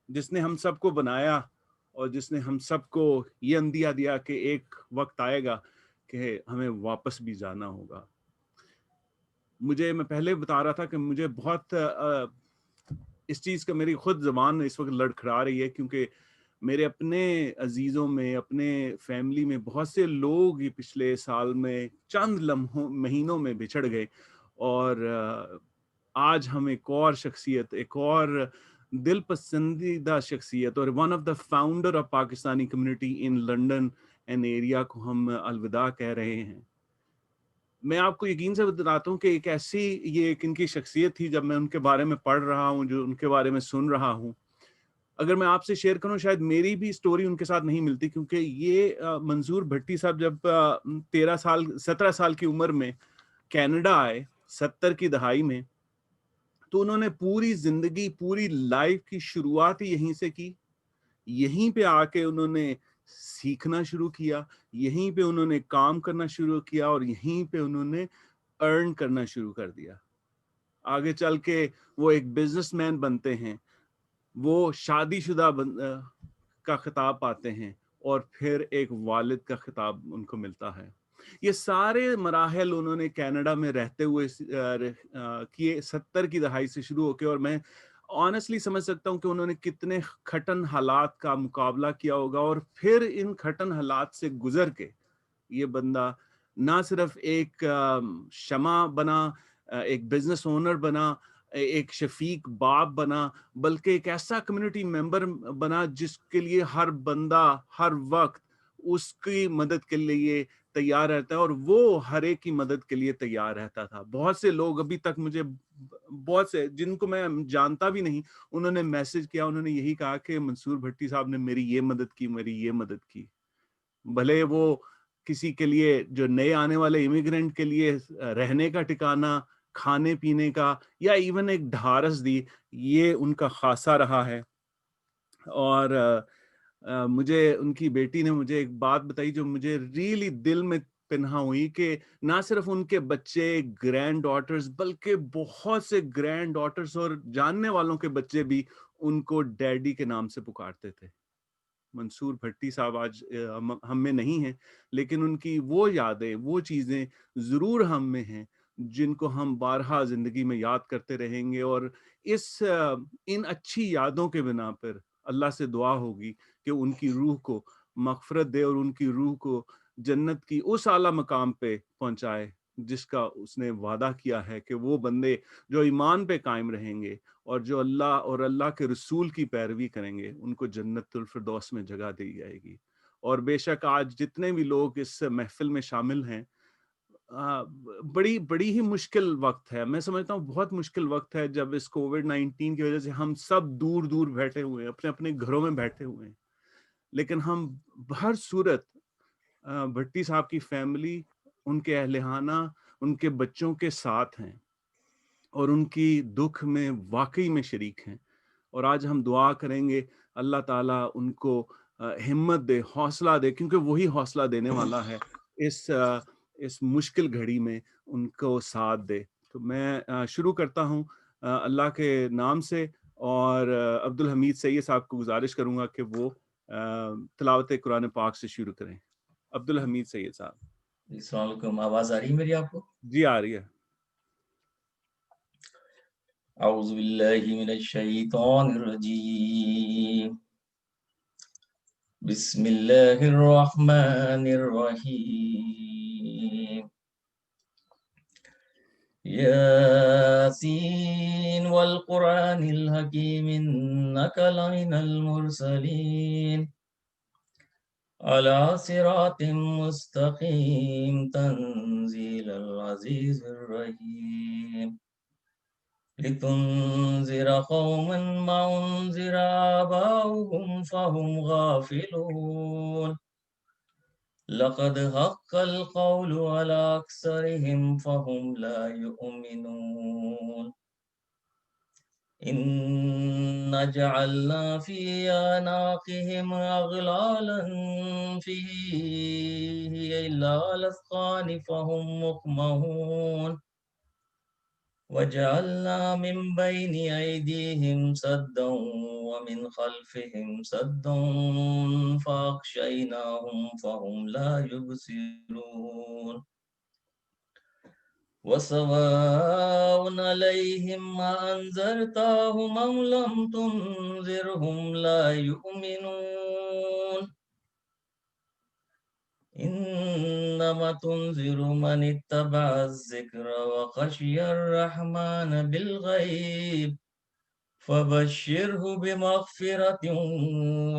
جس نے ہم سب کو بنایا اور جس نے ہم سب کو یہ اندیا دیا کہ ایک وقت آئے گا کہ ہمیں واپس بھی جانا ہوگا. میں پہلے بتا رہا تھا کہ مجھے بہت اس چیز کا میری خود زبان اس وقت لڑکھڑا رہی ہے، کیونکہ میرے اپنے عزیزوں میں، اپنے فیملی میں بہت سے لوگ یہ پچھلے سال میں چند مہینوں میں بچھڑ گئے، اور آج ہم ایک اور شخصیت، ایک اور دل پسندیدہ شخصیت اور one of the founder of Pakistani community in London and area کو ہم الوداع کہہ رہے ہیں. میں آپ کو یقین سے بتاتا ہوں کہ ایک ایسی یہ ایک ان کی شخصیت تھی. جب میں ان کے بارے میں پڑھ رہا ہوں، جو ان کے بارے میں سن رہا ہوں، اگر میں آپ سے شیئر کروں شاید میری بھی سٹوری ان کے ساتھ نہیں ملتی، کیونکہ یہ منظور بھٹی صاحب جب 17 سال کی عمر میں کینیڈا آئے 70 کی دہائی میں، تو انہوں نے پوری زندگی، پوری لائف کی شروعات ہی یہیں سے کی. یہیں پہ آ کے انہوں نے سیکھنا شروع کیا، یہیں پہ انہوں نے کام کرنا شروع کیا، اور یہیں پہ انہوں نے ارن کرنا شروع کر دیا. آگے چل کے وہ ایک بزنس مین بنتے ہیں، وہ شادی شدہ کا خطاب پاتے ہیں، اور پھر ایک والد کا خطاب ان کو ملتا ہے. یہ سارے مراحل انہوں نے کینیڈا میں رہتے ہوئے کیے، 70 کی دہائی سے شروع ہو کے. اور میں آنیسٹلی سمجھ سکتا ہوں کہ انہوں نے کتنے کھٹن حالات کا مقابلہ کیا ہوگا، اور پھر ان کھٹن حالات سے گزر کے یہ بندہ نہ صرف ایک شمع بنا، ایک بزنس اونر بنا، ایک شفیق باپ بنا، بلکہ ایک ایسا کمیونٹی ممبر بنا جس کے لیے ہر بندہ ہر وقت اس کی مدد کے لیے تیار رہتا ہے، اور وہ ہر ایک کی مدد کے لیے تیار رہتا تھا. بہت سے لوگ ابھی تک مجھے، بہت سے جن کو میں جانتا بھی نہیں، انہوں نے میسج کیا، انہوں نے یہی کہا کہ منصور بھٹی صاحب نے میری یہ مدد کی، میری یہ مدد کی. بھلے وہ کسی کے لیے، جو نئے آنے والے امیگرینٹ کے لیے رہنے کا ٹھکانہ، کھانے پینے کا، یا ایون ایک ڈھارس دی، یہ ان کا خاصہ رہا ہے. اور مجھے ان کی بیٹی نے مجھے ایک بات بتائی جو مجھے ریئلی دل میں پنہا ہوئی، کہ نہ صرف ان کے بچے گرینڈ ڈاٹرز، بلکہ بہت سے گرینڈ ڈاٹرز اور جاننے والوں کے بچے بھی ان کو ڈیڈی کے نام سے پکارتے تھے. منصور بھٹی صاحب آج ہم میں نہیں ہیں، لیکن ان کی وہ یادیں، وہ چیزیں ضرور ہم میں ہیں، جن کو ہم بارہا زندگی میں یاد کرتے رہیں گے. اور ان اچھی یادوں کے بنا پر اللہ سے دعا ہوگی کہ ان کی روح کو مغفرت دے، اور ان کی روح کو جنت کی اس اعلیٰ مقام پہ پہنچائے جس کا اس نے وعدہ کیا ہے، کہ وہ بندے جو ایمان پہ قائم رہیں گے اور جو اللہ اور اللہ کے رسول کی پیروی کریں گے، ان کو جنت الفردوس میں جگہ دی جائے گی. اور بے شک آج جتنے بھی لوگ اس محفل میں شامل ہیں، بڑی ہی مشکل وقت ہے. میں سمجھتا ہوں بہت مشکل وقت ہے، جب اس کووڈ-19 کی وجہ سے ہم سب دور دور بیٹھے ہوئے ہیں، اپنے اپنے گھروں میں بیٹھے ہوئے ہیں. لیکن ہم ہر صورت بھٹی صاحب کی فیملی، ان کے اہل خانہ، ان کے بچوں کے ساتھ ہیں، اور ان کی دکھ میں واقعی میں شریک ہیں. اور آج ہم دعا کریں گے اللہ تعالیٰ ان کو ہمت دے، حوصلہ دے، کیونکہ وہی حوصلہ دینے والا ہے اس مشکل گھڑی میں ان کو ساتھ دے. تو میں شروع کرتا ہوں اللہ کے نام سے، اور عبدالحمید سید صاحب کو گزارش کروں گا کہ وہ تلاوت قرآن پاک سے شروع کریں. عبدالحمید سید صاحب. السلام علیکم. آواز آ رہی ہے میری آپ کو؟ جی آ رہی ہے. اعوذ باللہ من الشیطان الرجیم. بسم اللہ الرحمن الرحیم. یاسین والقرآن الحکیم انک لمن المرسلین علی صراط مستقیم تنزیل العزیز الرحیم. لتنذر قوما ما انذر آباؤهم فهم غافلون لقد حق القول على أكثرهم فهم لا يؤمنون إنا جعلنا في أعناقهم أغلالا فيه إلى الأذقان فهم مقمحون وَجَعَلْنَا مِنْ بَيْنِ أَيْدِيهِمْ سَدًّا وَمِنْ خَلْفِهِمْ سَدًّا فَأَغْشَيْنَاهُمْ فَهُمْ لَا يُبْصِرُونَ وَسَوَاءٌ عَلَيْهِمْ أَأَنذَرْتَهُمْ أَمْ لَمْ تُنذِرْهُمْ لَا يُؤْمِنُونَ إِنَّمَا تُنذِرُ مَنِ اتَّبَعَ الذِّكْرَ وَخَشِيَ الرَّحْمَنَ بِالْغَيْبِ فَبَشِّرْهُ بِمَغْفِرَةٍ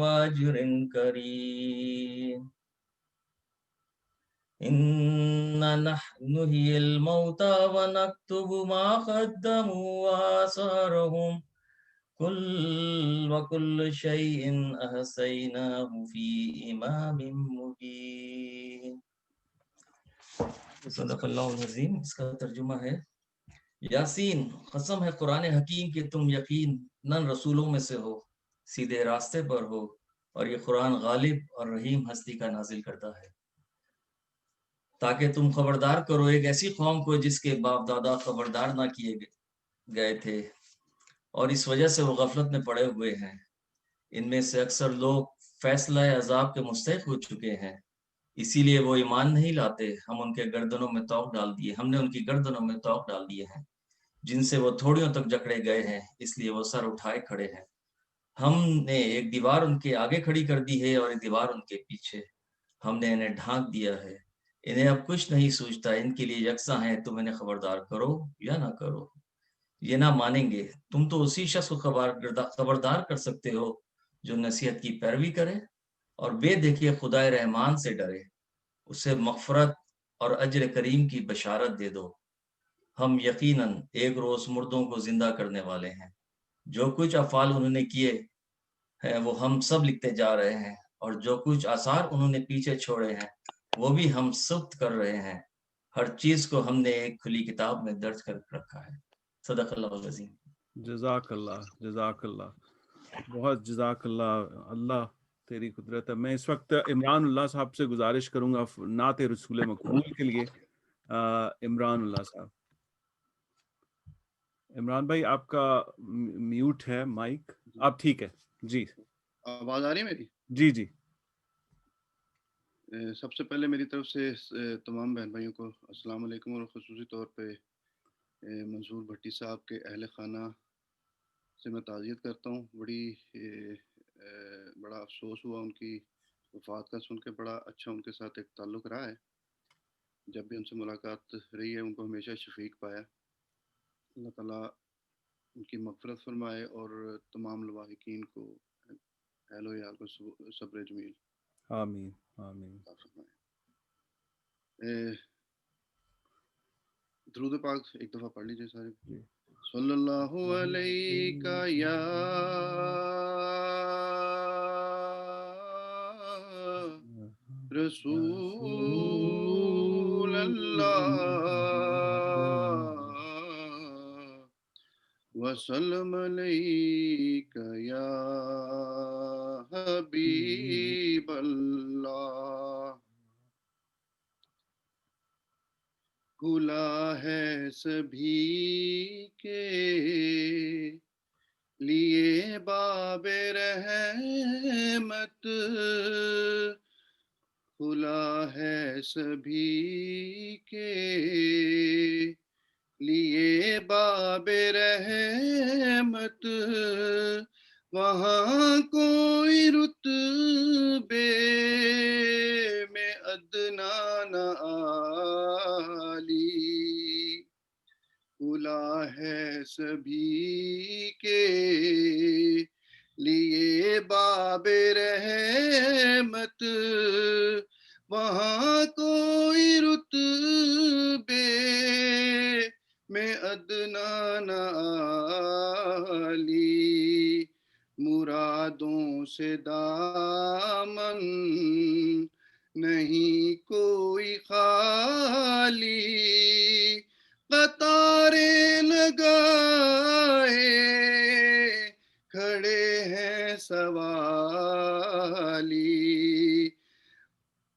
وَأَجْرٍ كَرِيمٍ إِنَّا نَحْنُ نُحْيِي الْمَوْتَى وَنَكْتُبُ مَا قَدَّمُوا وَآثَارَهُمْ وَكُلَّ شَيْءٍ أَحْصَيْنَاهُ فِي إِمَامٍ مُبِينٍ۔ صدق اللہ العظیم۔ اس کا ترجمہ ہے یاسین، قسم ہے قرآن حکیم کہ تم یقیناً رسولوں میں سے ہو، سیدھے راستے پر ہو، اور یہ قرآن غالب اور رحیم ہستی کا نازل کرتا ہے تاکہ تم خبردار کرو ایک ایسی قوم کو جس کے باپ دادا خبردار نہ کیے گئے تھے، اور اس وجہ سے وہ غفلت میں پڑے ہوئے ہیں۔ ان میں سے اکثر لوگ فیصلہ عذاب کے مستحق ہو چکے ہیں، اسی لیے وہ ایمان نہیں لاتے۔ ہم نے ان کی گردنوں میں توق ڈال دیے ہیں جن سے وہ تھوڑیوں تک جکڑے گئے ہیں، اس لیے وہ سر اٹھائے کھڑے ہیں۔ ہم نے ایک دیوار ان کے آگے کھڑی کر دی ہے اور ایک دیوار ان کے پیچھے، ہم نے انہیں ڈھانک دیا ہے، انہیں اب کچھ نہیں سوچتا، ان کے لیے یکساں ہے، تم انہیں خبردار کرو یا نہ کرو، یہ نہ مانیں گے۔ تم تو اسی شخص کو خبردار کر سکتے ہو جو نصیحت کی پیروی کرے اور بے دیکھیے خدائے رحمان سے ڈرے، اسے مغفرت اور اجر کریم کی بشارت دے دو۔ ہم یقیناً ایک روز مردوں کو زندہ کرنے والے ہیں، جو کچھ افعال انہوں نے کیے ہیں وہ ہم سب لکھتے جا رہے ہیں، اور جو کچھ آثار انہوں نے پیچھے چھوڑے ہیں وہ بھی ہم ثبت کر رہے ہیں۔ ہر چیز کو ہم نے ایک کھلی کتاب میں درج کر رکھا ہے۔ صدق اللہ العظیم۔ جزاک اللہ، جزاک اللہ، بہت جزاک اللہ۔ اللہ تیری قدرت ہے۔ میں اس وقت عمران اللہ صاحب سے گزارش کروں گا نعت رسول مقبول کے لیے۔ عمران اللہ صاحب، عمران بھائی آپ کا میوٹ ہے مائک، آپ ٹھیک ہے جی؟ آواز آ رہی ہے میری؟ جی جی۔ سب سے پہلے میری طرف سے تمام بہن بھائیوں کو السلام علیکم، اور خصوصی طور پہ منصور بھٹی صاحب کے اہل خانہ سے میں تعزیت کرتا ہوں۔ بڑا افسوس ہوا ان کی وفات کا سن کے، بڑا اچھا ان کے ساتھ ایک تعلق رہا ہے، جب بھی ان سے ملاقات رہی ہے ان کو ہمیشہ شفیق پایا۔ اللہ تعالیٰ ان کی مغفرت فرمائے اور تمام لواحقین کو، اہل و عیال کو صبر جمیل آمین آمین۔ درود پاک ایک دفعہ پڑھ لیجیے سارے۔ صلی اللہ علیہ یا رسول اللہ وسلم علیک یا حبیب اللہ۔ کھلا ہے سبھی کے لیے باب رحمت، کھلا ہے سبھی کے لیے باب رحمت، وہاں کوئی رتبے میں ادنا نہ عالی، کھلا ہے سبھی کے لیے باب رحمت، وہاں کوئی رتبے میں ادنا نہ عالی، مرادوں سے دامن نہیں کوئی خالی، قطاریں لگائے کھڑے ہیں سوالی،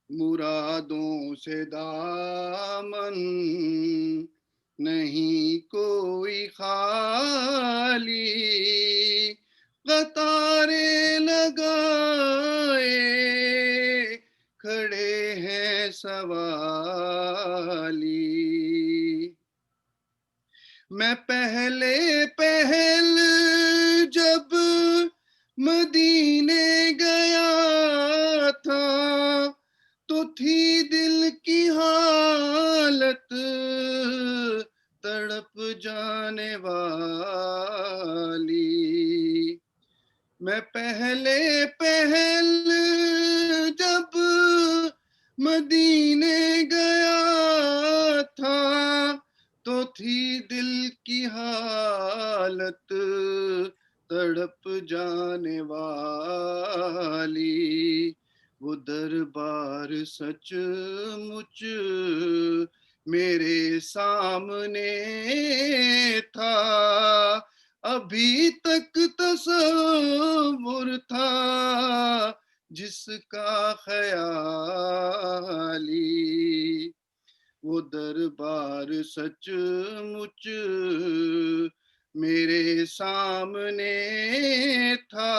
مرادوں سے دامن نہیں کوئی خالی، قطاریں لگائے کھڑے ہیں سوالی۔ میں پہلے پہل جب مدینے گیا تھا تو تھی دل کی حالت تڑپ جانے والی۔ میں پہلے پہل جب مدینے گیا تھا تو تھی دل کی حالت تڑپ جانے والی۔ وہ دربار سچ مچ میرے سامنے تھا، ابھی تک تصور تھا جس کا خیالی۔ وہ دربار سچ مچ میرے سامنے تھا،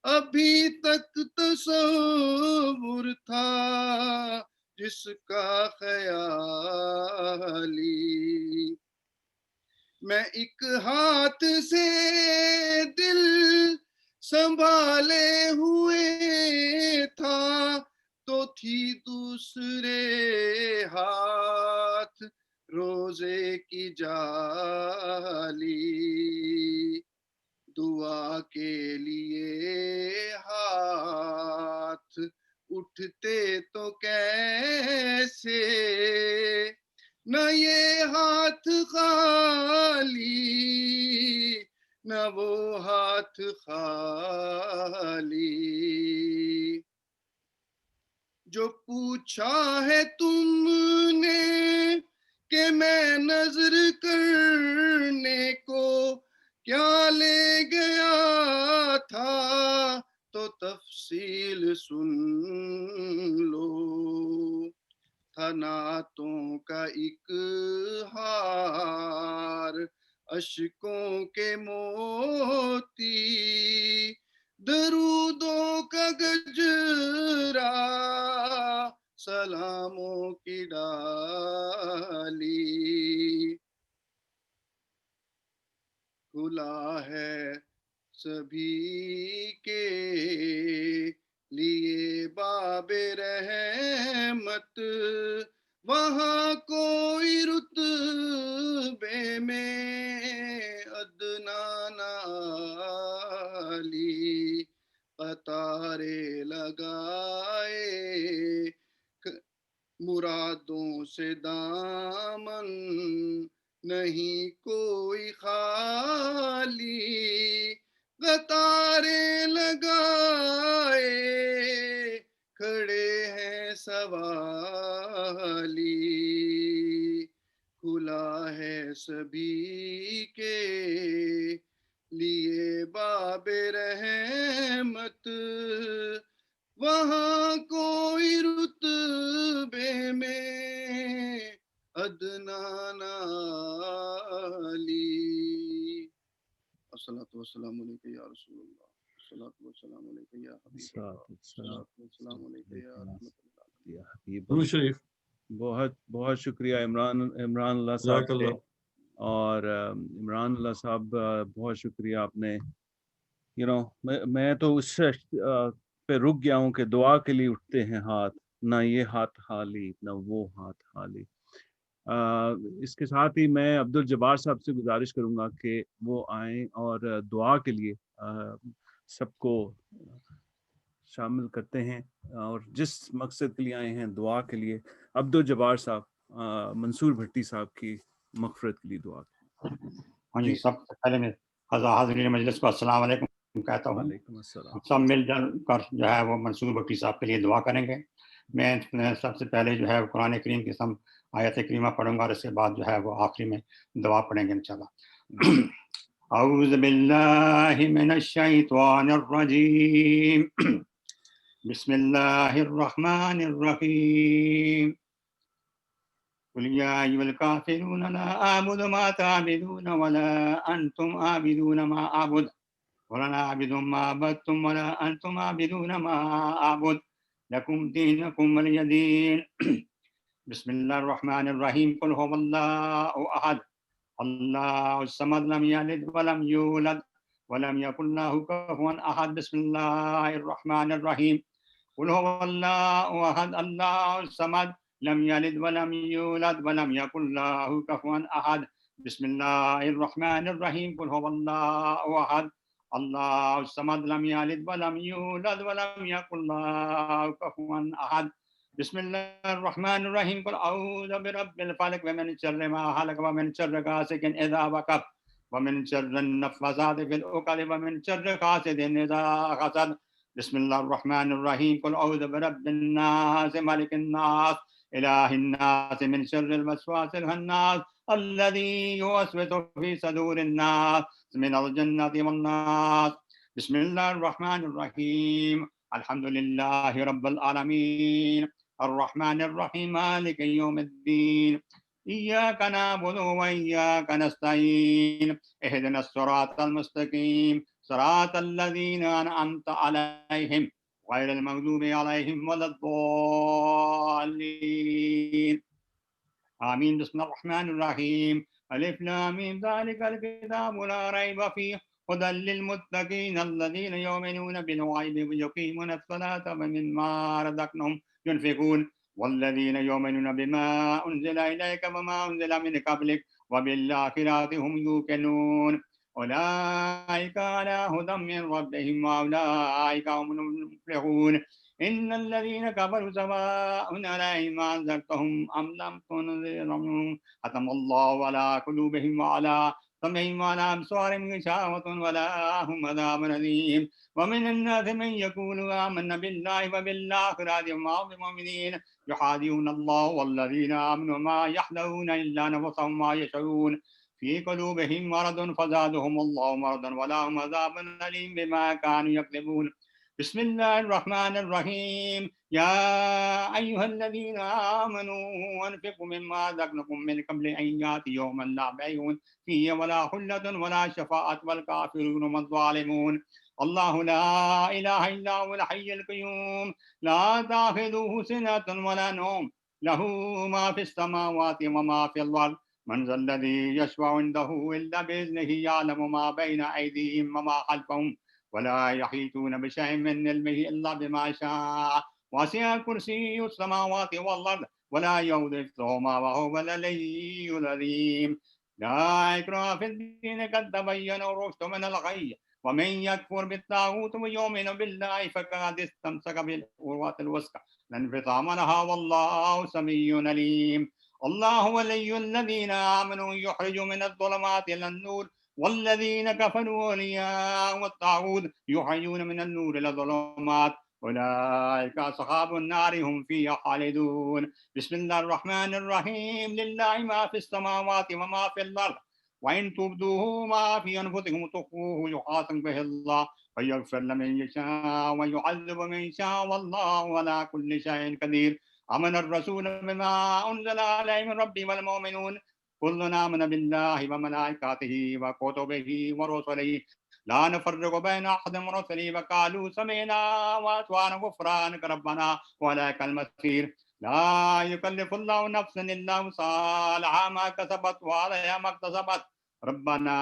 ابھی تک تصور تھا جس کا خیالی۔ میں ایک ہاتھ سے دل سنبھالے ہوئے تھا تو تھی دوسرے ہاتھ روزے کی جالی۔ دعا کے لیے ہاتھ اٹھتے تو کیسے، نہ یہ ہاتھ خالی نہ وہ ہاتھ خالی۔ جو پوچھا ہے تم نے کہ میں نظر کرنے کو کیا لے گیا تھا تو تفصیل سن لو۔ تھا نعتوں کا ایک ہار اشکوں کے موتی، درودوں کا گجرا سلاموں کی ڈالی۔ کھلا ہے سبھی کے لیے باب رحمت، وہاں کوئی رتبے میں ادنا نہ عالی۔ قطاریں لگائے مرادوں سے دامن نہیں کوئی خالی، قطاریں لگائے کھڑے ہیں سوالی۔ کھلا ہے سبھی کے لیے باب رحمت، وہاں کوئی رتبے میں ادنا نہ عالی۔ الصلاۃ والسلام علیکم یا رسول اللہ، الصلاۃ والسلام علیکم یا حبیب اللہ، الصلاۃ والسلام علیکم یا رحمت اللہ۔ یا حبیب درود اللہ۔ شریف۔ بہت بہت شکریہ عمران اللہ صاحب جزاک اللہ۔ اور عمران اللہ صاحب بہت شکریہ آپ نے میں تو اس پہ رک گیا ہوں کہ دعا کے لیے اٹھتے ہیں ہاتھ، نہ یہ ہاتھ خالی نہ وہ ہاتھ خالی۔ اس کے ساتھ ہی میں عبدالجبار صاحب سے گزارش کروں گا کہ وہ آئیں اور دعا کے لیے سب کو شامل کرتے ہیں، اور جس مقصد کے لیے آئے ہیں دعا کے لیے۔ عبدالجبار صاحب منصور بھٹی صاحب کی مغفرت کے لیے دعا کریں۔ ہاں جی، سب سے پہلے میں حاضرین مجلس کو السلام علیکم کہتا ہوں۔ وعلیکم السلام۔ سب مل جل کر جو ہے وہ منصور بھٹی صاحب کے لیے دعا کریں گے۔ میں سب سے پہلے جو ہے قرآن کریم کی سم آیت کریمہ پڑھوں گا، اور اس کے بعد جو ہے وہ آخری میں دعا پڑھیں گے انشاءاللہ۔ اعوذ باللہ من الشیطان الرجیم، بسم اللہ الرحمن الرحیم۔ قل يا أيها الكافرون لا أعبد ما تعبدون ولا أنتم عابدون ما أعبد ولا أعبد ما عبدتم ولا أنتم عابدون ما أعبد لكم دينكم ولي دين. بسم الله الرحمن الرحيم. قل هو الله أحد الله الصمد لم يلد ولم يولد ولم يكن له كفوا أحد. بسم الله الرحمن الرحيم. قل هو الله أحد الله الصمد لم يلد ولم يولد ولم يكن له كفوا أحد. بسم الله الرحمن الرحيم. قل هو الله أحد الله الصمد لم يلد ولم يولد ولم يكن له كفوا أحد. بسم الله الرحمن الرحيم. قل أعوذ برب الفلق ومن شر ما خلق ومن شر غاسق إذا وقب ومن شر النفاثات في العقد ومن شر حاسد إذا حسد. بسم الله الرحمن الرحيم. قل أعوذ برب الناس ملك الناس إله الناس من شر الوسواس الخناس الذي يوسوس في صدور الناس من الجنة والناس. بسم الله الرحمن الرحيم. الحمد لله رب العالمين الرحمن الرحيم مالك يوم الدين إياك نعبد وإياك نستعين اهدنا الصراط المستقيم صراط الذين أنعمت عليهم غير المغضوب عليهم ولا الضالين آمين. بسم الله الرحمن الرحيم. ألف لام ميم ذلك الكتاب لا ريب فيه هدى للمتقين الذين يؤمنون بالغيب ويقيمون الصلاة ومما رزقناهم ينفقون والذين يؤمنون بما أنزل إليك وما أنزل من قبلك وبالآخرة هم يوقنون أولئك على هدى من ربهم وأولئك هم المفلحون. إن الذين كفروا سواء عليهم أنذرتهم أم لم تنذرهم ختم الله على قلوبهم وعلى سمعهم وعلى أبصارهم غشاوة ولا هم عذاب أليم. ومن الناس من يقول آمنا بالله وبالآخرة وما هم بمؤمنين يحادون الله والذين آمنوا ما يحذرون إلا نفسهم ما يشعرون في قلوبهم مرض فزادهم الله مرضا ولا هم عذاب أليم بما كانوا يكذبون. بسم الله الرحمن الرحيم. يا أيها الذين آمنوا أنفقوا مما رزقناكم من قبل أن يأتي يوما لا بيع فيه ولا خلة ولا شفاعة والكافرون هم الظالمون. الله لا إله إلا هو الحي القيوم لا تأخذه سنة ولا نوم له ما في السماوات وما في الأرض من ذا الذي يشفع عنده إلا بإذنه يعلم ما بين أيديهم وما خلفهم ولا يحيطون بشيء من علمه إلا بما شاء وسع كرسي السماوات والأرض ولا يؤوده حفظهما وهو العلي العظيم. لا إكراه في الدين قد تبين الرشد من الغي ومن يكفر بالطاغوت ويؤمن بالله فقد استمسك بالعروة الوثقى لا انفصام لها والله سميع عليم. الله ولي الذين آمنوا يخرجوا من الظلمات إلى النور والذين كفروا أولياء الطاغوت يخرجون من النور إلى الظلمات أولئك أصحاب النار هم فيها خالدون. بسم الله الرحمن الرحيم. لله ما في السماوات وما في الأرض وإن تبدوه ما في أنفسكم تخفوه يحاسب به الله فيغفر لمن يشاء ويعذب من يشاء والله على كل شيء قدير. آمن الرسول بما أنزل عليه من ربه والمؤمنون كلنا آمن بالله وملائكته وكتبه ورسله لا نفرق بين أحد من رسله وقالوا سمعنا وأطعنا غفرانك ربنا وإليك المصير. لا يكلف الله نفسا إلا وسعها لها ما كسبت وعليها ما اكتسبت ربنا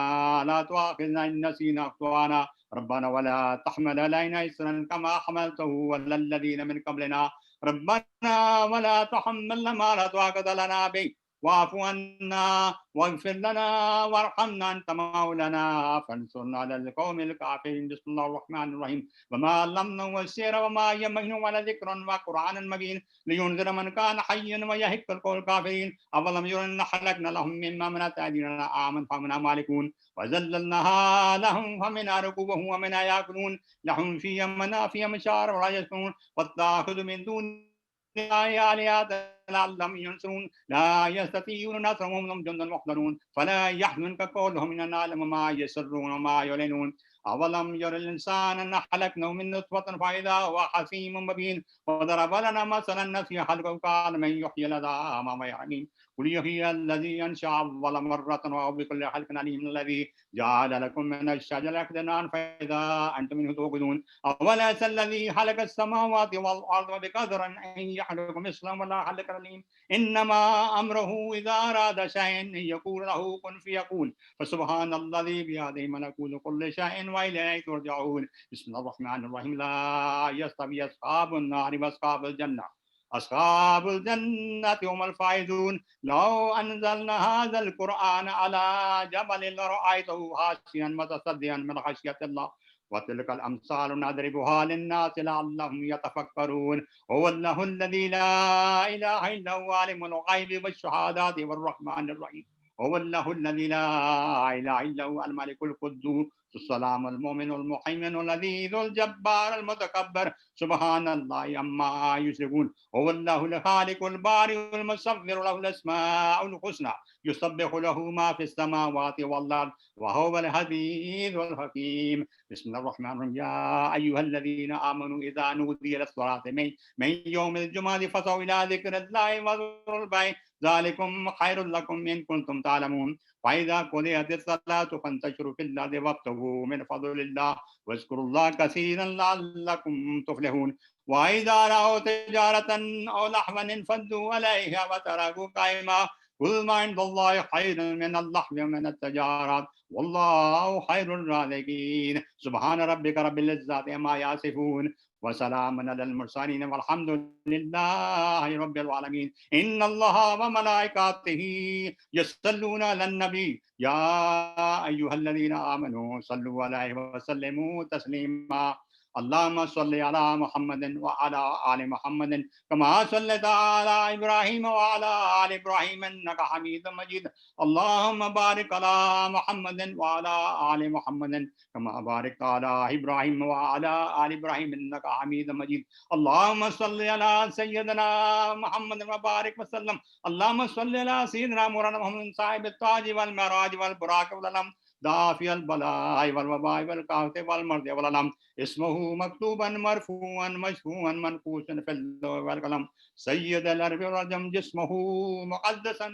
لا تؤاخذنا إن نسينا أخطأنا ربنا ولا تحمل علينا إصرا كما حملته على الذين من قبلنا ربنا ولا تحملنا ما لا طاقة لنا به واعف عنا واغفر لنا وارحمنا أنت مولانا فانصرنا على القوم الكافرين. بسم الله الرحمن الرحيم. وما علمنا السير وما يمهن ولا ذكر وقرآنا مبين لينذر من كان حيا ويهك القول الكافرين. أولم يروا أن خلقنا لهم مما ملكت أيدينا آمن فمنها مالكون وذللناها لهم فمنها ركوبهم ومنها يأكلون لهم فيها منافع مشار ولا يسمعون واتخذوا من دون آلهة لعلهم ينصرون لا يستطيعون نصرهم وهم جند محضرون فلا يحزنك قولهم إننا نعلم ما يسرون وما يعلنون. أولم ير الإنسان أن خلقناه من نطفة فإذا هو خصيم مبين وضرب لنا مثلا نسي خلقه قال من يحيي العظام ويحيي قل يحيي الذي أنشأ أول مرة وهو بكل خلق عليم الذي جعل لكم من الشجرة أكدنان فإذا أنتم منه توقدون أوليس الذي خلق السماوات والأرض بقدر أن يخلق مثلهم ولا خلق عليم إنما أمره إذا أراد شيئا أن يقول له كن فيكون فسبحان الذي بيده ملكوت كل شيء وإليه ترجعون بسم الله الرحمن الرحيم لا يستوي أصحاب النار وأصحاب الجنة أصحاب الجنة هم الفائزون لو أنزلنا هذا القرآن على جبل لرأيته خاشعا متصدعا من خشية الله وتلك الأمثال نضربها للناس لعلهم يتفكرون هو الله الذي لا إله إلا هو عالم الغيب والشهادات والرحمن الرحيم هو الله الذي لا إله إلا هو الملك القدوس السلام المؤمن المهيمن العزيز الجبار المتكبر سبحان الله عما يشركون هو الله الخالق البارئ المصور له الأسماء الحسنى يسبح له ما في السماوات والأرض وهو العزيز الحكيم بسم الله الرحمن الرحيم يا أيها الذين آمنوا إذا نودي للصلاة من يوم الجمعة فاسعوا إلى ذكر الله وذروا البيع ذلكم خير لكم إن كنتم تعلمون فإذا قضيت الصلاة فانتشروا في الأرض وابتغوا من فضل الله واذكروا الله كثيرا لعلكم تفلحون وإذا رأوا تجارة أو لهوا انفضوا إليها وتركوا قائما قل ما عند الله خير من اللهو ومن التجارات والله خير الرازقين سبحان ربك رب العزة عما يصفون وسلام على المرسلين والحمد لله رب العالمين إن الله وملائكته يصلون على النبي يا أيها الذين آمنوا صلوا عليه وسلموا تسليما اللهم صل على محمد وعلى آل محمد كما صليت على إبراهيم وعلى آل إبراهيم إنك حميد مجيد اللهم بارك على محمد وعلى آل محمد كما باركت على إبراهيم وعلى آل إبراهيم إنك حميد مجيد اللهم صل على سيدنا محمد وبارك وسلم اللهم صل على سيدنا مولانا محمد صاحب التاج والمعراج والبراق والعلم دافع البلاء والوباء والقحط والمرض والألم اسمه مكتوبا مرفوعا مشفوعا منقوشا في اللوح والقلم سيد الأرض والجم جسمه مقدسا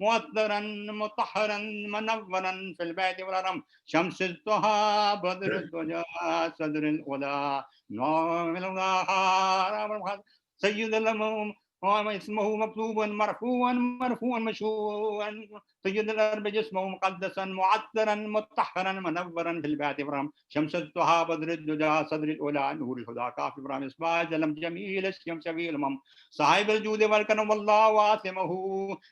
مؤثرا مطهرا منورا في البيت والحرم شمس الضحى بدر الدجى صدر الأولى نور الأولى سيد الأمم اسمه مكتوبا مرفوعا مشهورا سيد الأرض جسمه مقدسا معطرا مطهرا منورا في البيت والحرم شمس الضحى بدر الدجى صدر الأولى نور الهدى كافي إبراهيم إصباح جلم جميل الشمس في المم صاحب الجود والكرم والله واسمه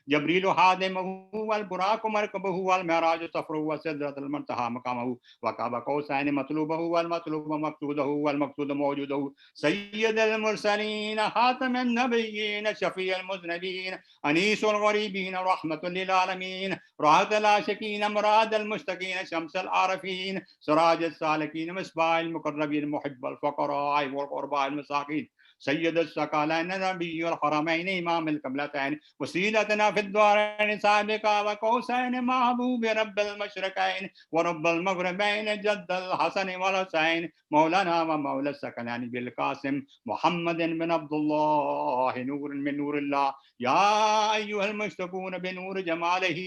جبريل خادمه والبراق مركبه والمعراج سفره وسدرة المنتهى مقامه وقاب قوسين مطلوبه والمطلوب مقصوده والمقصود موجوده سيد المرسلين خاتم النبيين شفيع المذنبين أنيس الغريبين رحمة للعالمين راحة العاشقين مراد المشتقين شمس العارفين سراج السالكين مصباح المقربين محب الفقراء والقرباء المساكين سيد الثقلين نبي الحرمين إمام القبلتين وسيلتنا في الدارين سابق وقوسين محبوب رب المشرقين ورب المغربين جد الحسن والحسين مولانا ومولى الثقلين بالقاسم محمد بن عبد الله نور من نور الله يا أيها المشتقون بنور جماله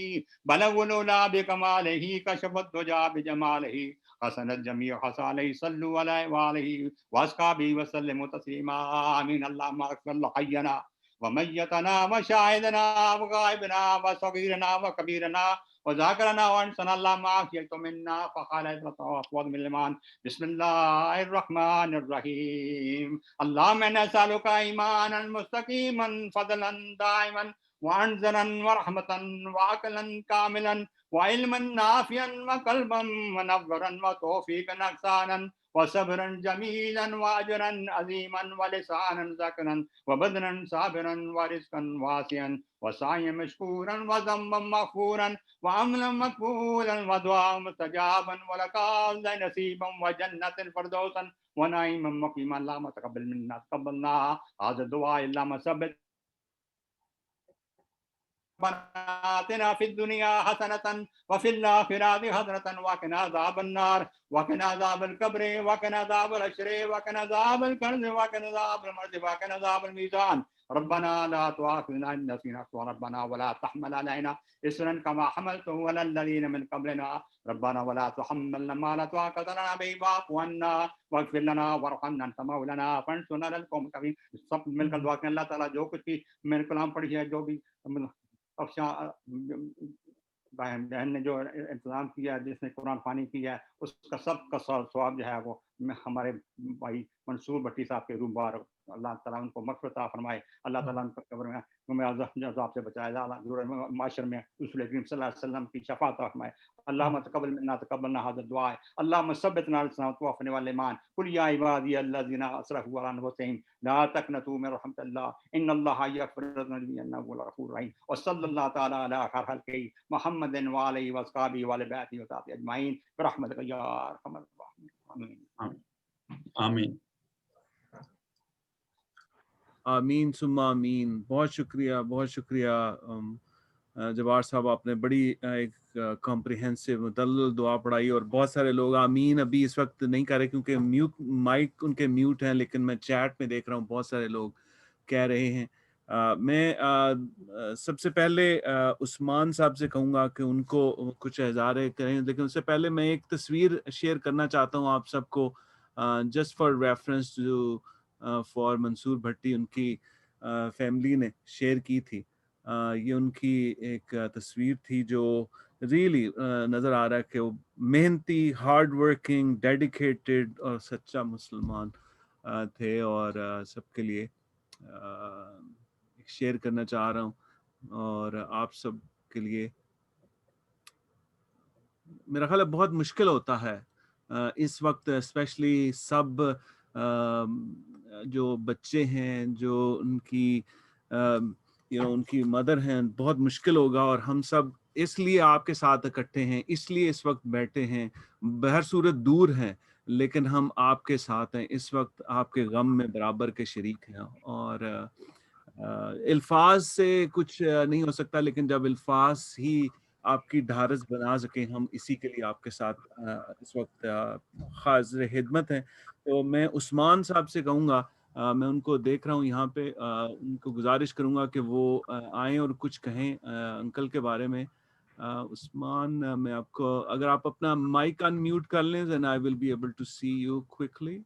بلغوا الأولى بكماله كشف الدجى بجماله حسن الجميع حسالي صلوا عليه وعليه وأصحابه وسلموا تسليما آمين اللهم اغفر لحينا وميتنا وشاهدنا وغائبنا وصغيرنا وكبيرنا وذاكرنا وانسنا اللهم عافيت منا فخالد وتوفض من الإيمان بسم الله الرحمن الرحيم اللهم نسألك إيمانا مستقيما فضلا دائما وأنزلا ورحمة وعقلا كاملا وعلما نافعا وقلبا منورا وتوفيقا أحسانا وصبرا جميلا وأجرا عظيما ولسانا ذكرا وبدنا صابرا ورزقا واسعا وسعيا مشكورا وذنبا مغفورا وعملا مقبولا ودعاء مستجابا ولقاء نصيبا وجنة فردوسا ونعيما مقيما اللهم تقبل منا تقبلنا هذا الدعاء اللهم ثبت آتنا في الدنيا حسنة وفي الآخرة حسنة وقنا عذاب النار وقنا عذاب القبر وقنا عذاب الحشر وقنا عذاب القرن وقنا عذاب المرض وقنا عذاب الميزان ربنا لا تؤاخذنا إن نسينا ربنا ولا تحمل علينا إصرا كما حملته على الذين من قبلنا ربنا ولا تحملنا ما لا طاقة لنا به واعف عنا واغفر لنا وارحمنا أنت مولانا فانصرنا على القوم الكافرين. سب مل کر دعا کریں اللہ تعالیٰ جو کچھ بھی میں نے کلام پڑھی ہے جو بھی بہن نے جو انتظام کیا جس نے قرآن خوانی کی ہے اس کا سب کا ثواب جو ہے وہ ہمارے بھائی منصور بھٹی صاحب کے روح مبارک اللہ تعالیٰ ان کو مغفرت عطا فرمائے. اللہ تعالیٰ ان کو قبر میں عذاب سے بچائے. اللہ معاشر میں رسول کریم صلی اللہ علیہ وسلم کی شفاعت عطا فرمائے. اللهم تقبل منا تقبلنا هذا الدعاء اللهم ثبتنا على الإسلام وتوفنا والإيمان. قل يا عبادي الذين أسرفوا على أنفسهم لا تقنطوا من رحمة الله إن الله يغفر الذنوب إنه هو الغفور الرحيم. وصلى الله تعالى على خير خلقه محمد وعلى وأصحابه وعلى بيته وصحبه أجمعين برحمتك يا أرحم الراحمين. آمين. آمین آمین ثم آمین. بہت شکریہ بہت شکریہ جبار صاحب, آپ نے بڑی ایک کمپریہنسو مدلل دعا پڑھائی اور بہت سارے لوگ آمین ابھی اس وقت نہیں کر رہے کیونکہ مائک ان کے میوٹ ہیں, لیکن میں چیٹ میں دیکھ رہا ہوں بہت سارے لوگ کہہ رہے ہیں. میں سب سے پہلے عثمان صاحب سے کہوں گا کہ ان کو کچھ اظہار کریں, لیکن اس سے پہلے میں ایک تصویر شیئر کرنا چاہتا ہوں آپ سب کو جسٹ فار ریفرنس فار منصور بھٹی. ان کی فیملی نے شیئر کی تھی. یہ ان کی ایک تصویر تھی جو ریئلی نظر آ رہا ہے کہ وہ محنتی, ہارڈ ورکنگ, ڈیڈیکیٹڈ اور سچا مسلمان تھے. اور سب کے لیے شیئر کرنا چاہ رہا ہوں اور آپ سب کے لیے. میرا خیال ہے بہت مشکل ہوتا ہے اس وقت, اسپیشلی سب جو بچے ہیں جو ان کی ان کی مدر ہیں, بہت مشکل ہوگا. اور ہم سب اس لیے آپ کے ساتھ اکٹھے ہیں, اس لیے اس وقت بیٹھے ہیں, بہر صورت دور ہیں لیکن ہم آپ کے ساتھ ہیں اس وقت, آپ کے غم میں برابر کے شریک ہیں. اور الفاظ سے کچھ نہیں ہو سکتا, لیکن جب الفاظ ہی آپ کی ڈھارس بنا سکیں, ہم اسی کے لیے آپ کے ساتھ اس وقت حاضر خدمت ہیں. تو میں عثمان صاحب سے کہوں گا, میں ان کو دیکھ رہا ہوں یہاں پہ, ان کو گزارش کروں گا کہ وہ آئیں اور کچھ کہیں انکل کے بارے میں. عثمان, میں آپ کو اگر آپ اپنا مائک ان میوٹ کر لیں then I will be able to see you quickly.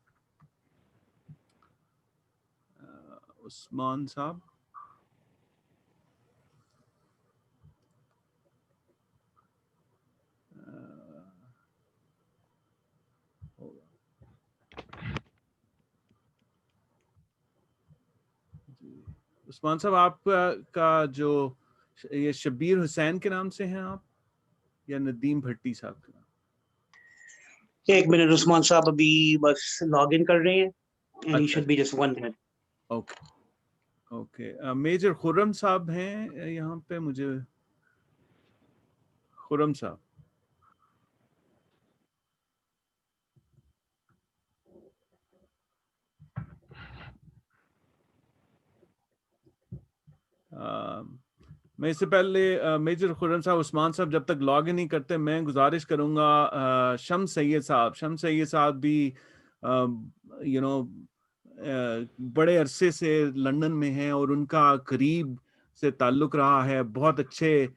عثمان صاحب, عثمان صاحب آپ کا جو یہ شبیر حسین کے نام سے ہیں آپ یا ندیم بھٹی صاحب کے نام؟ ایک منٹ, عثمان صاحب ابھی بس لاگ ان کر رہے ہیں. and he should be just 1 minute. Okay. Major Khurram صاحب ہیں یہاں پہ, مجھے خرم صاحب. میں اس سے پہلے میجر خرم صاحب, عثمان صاحب جب تک لاگ ان نہیں کرتے, میں گزارش کروں گا شمس سید صاحب بھی بڑے عرصے سے لندن میں ہیں اور ان کا قریب سے تعلق رہا ہے, بہت اچھے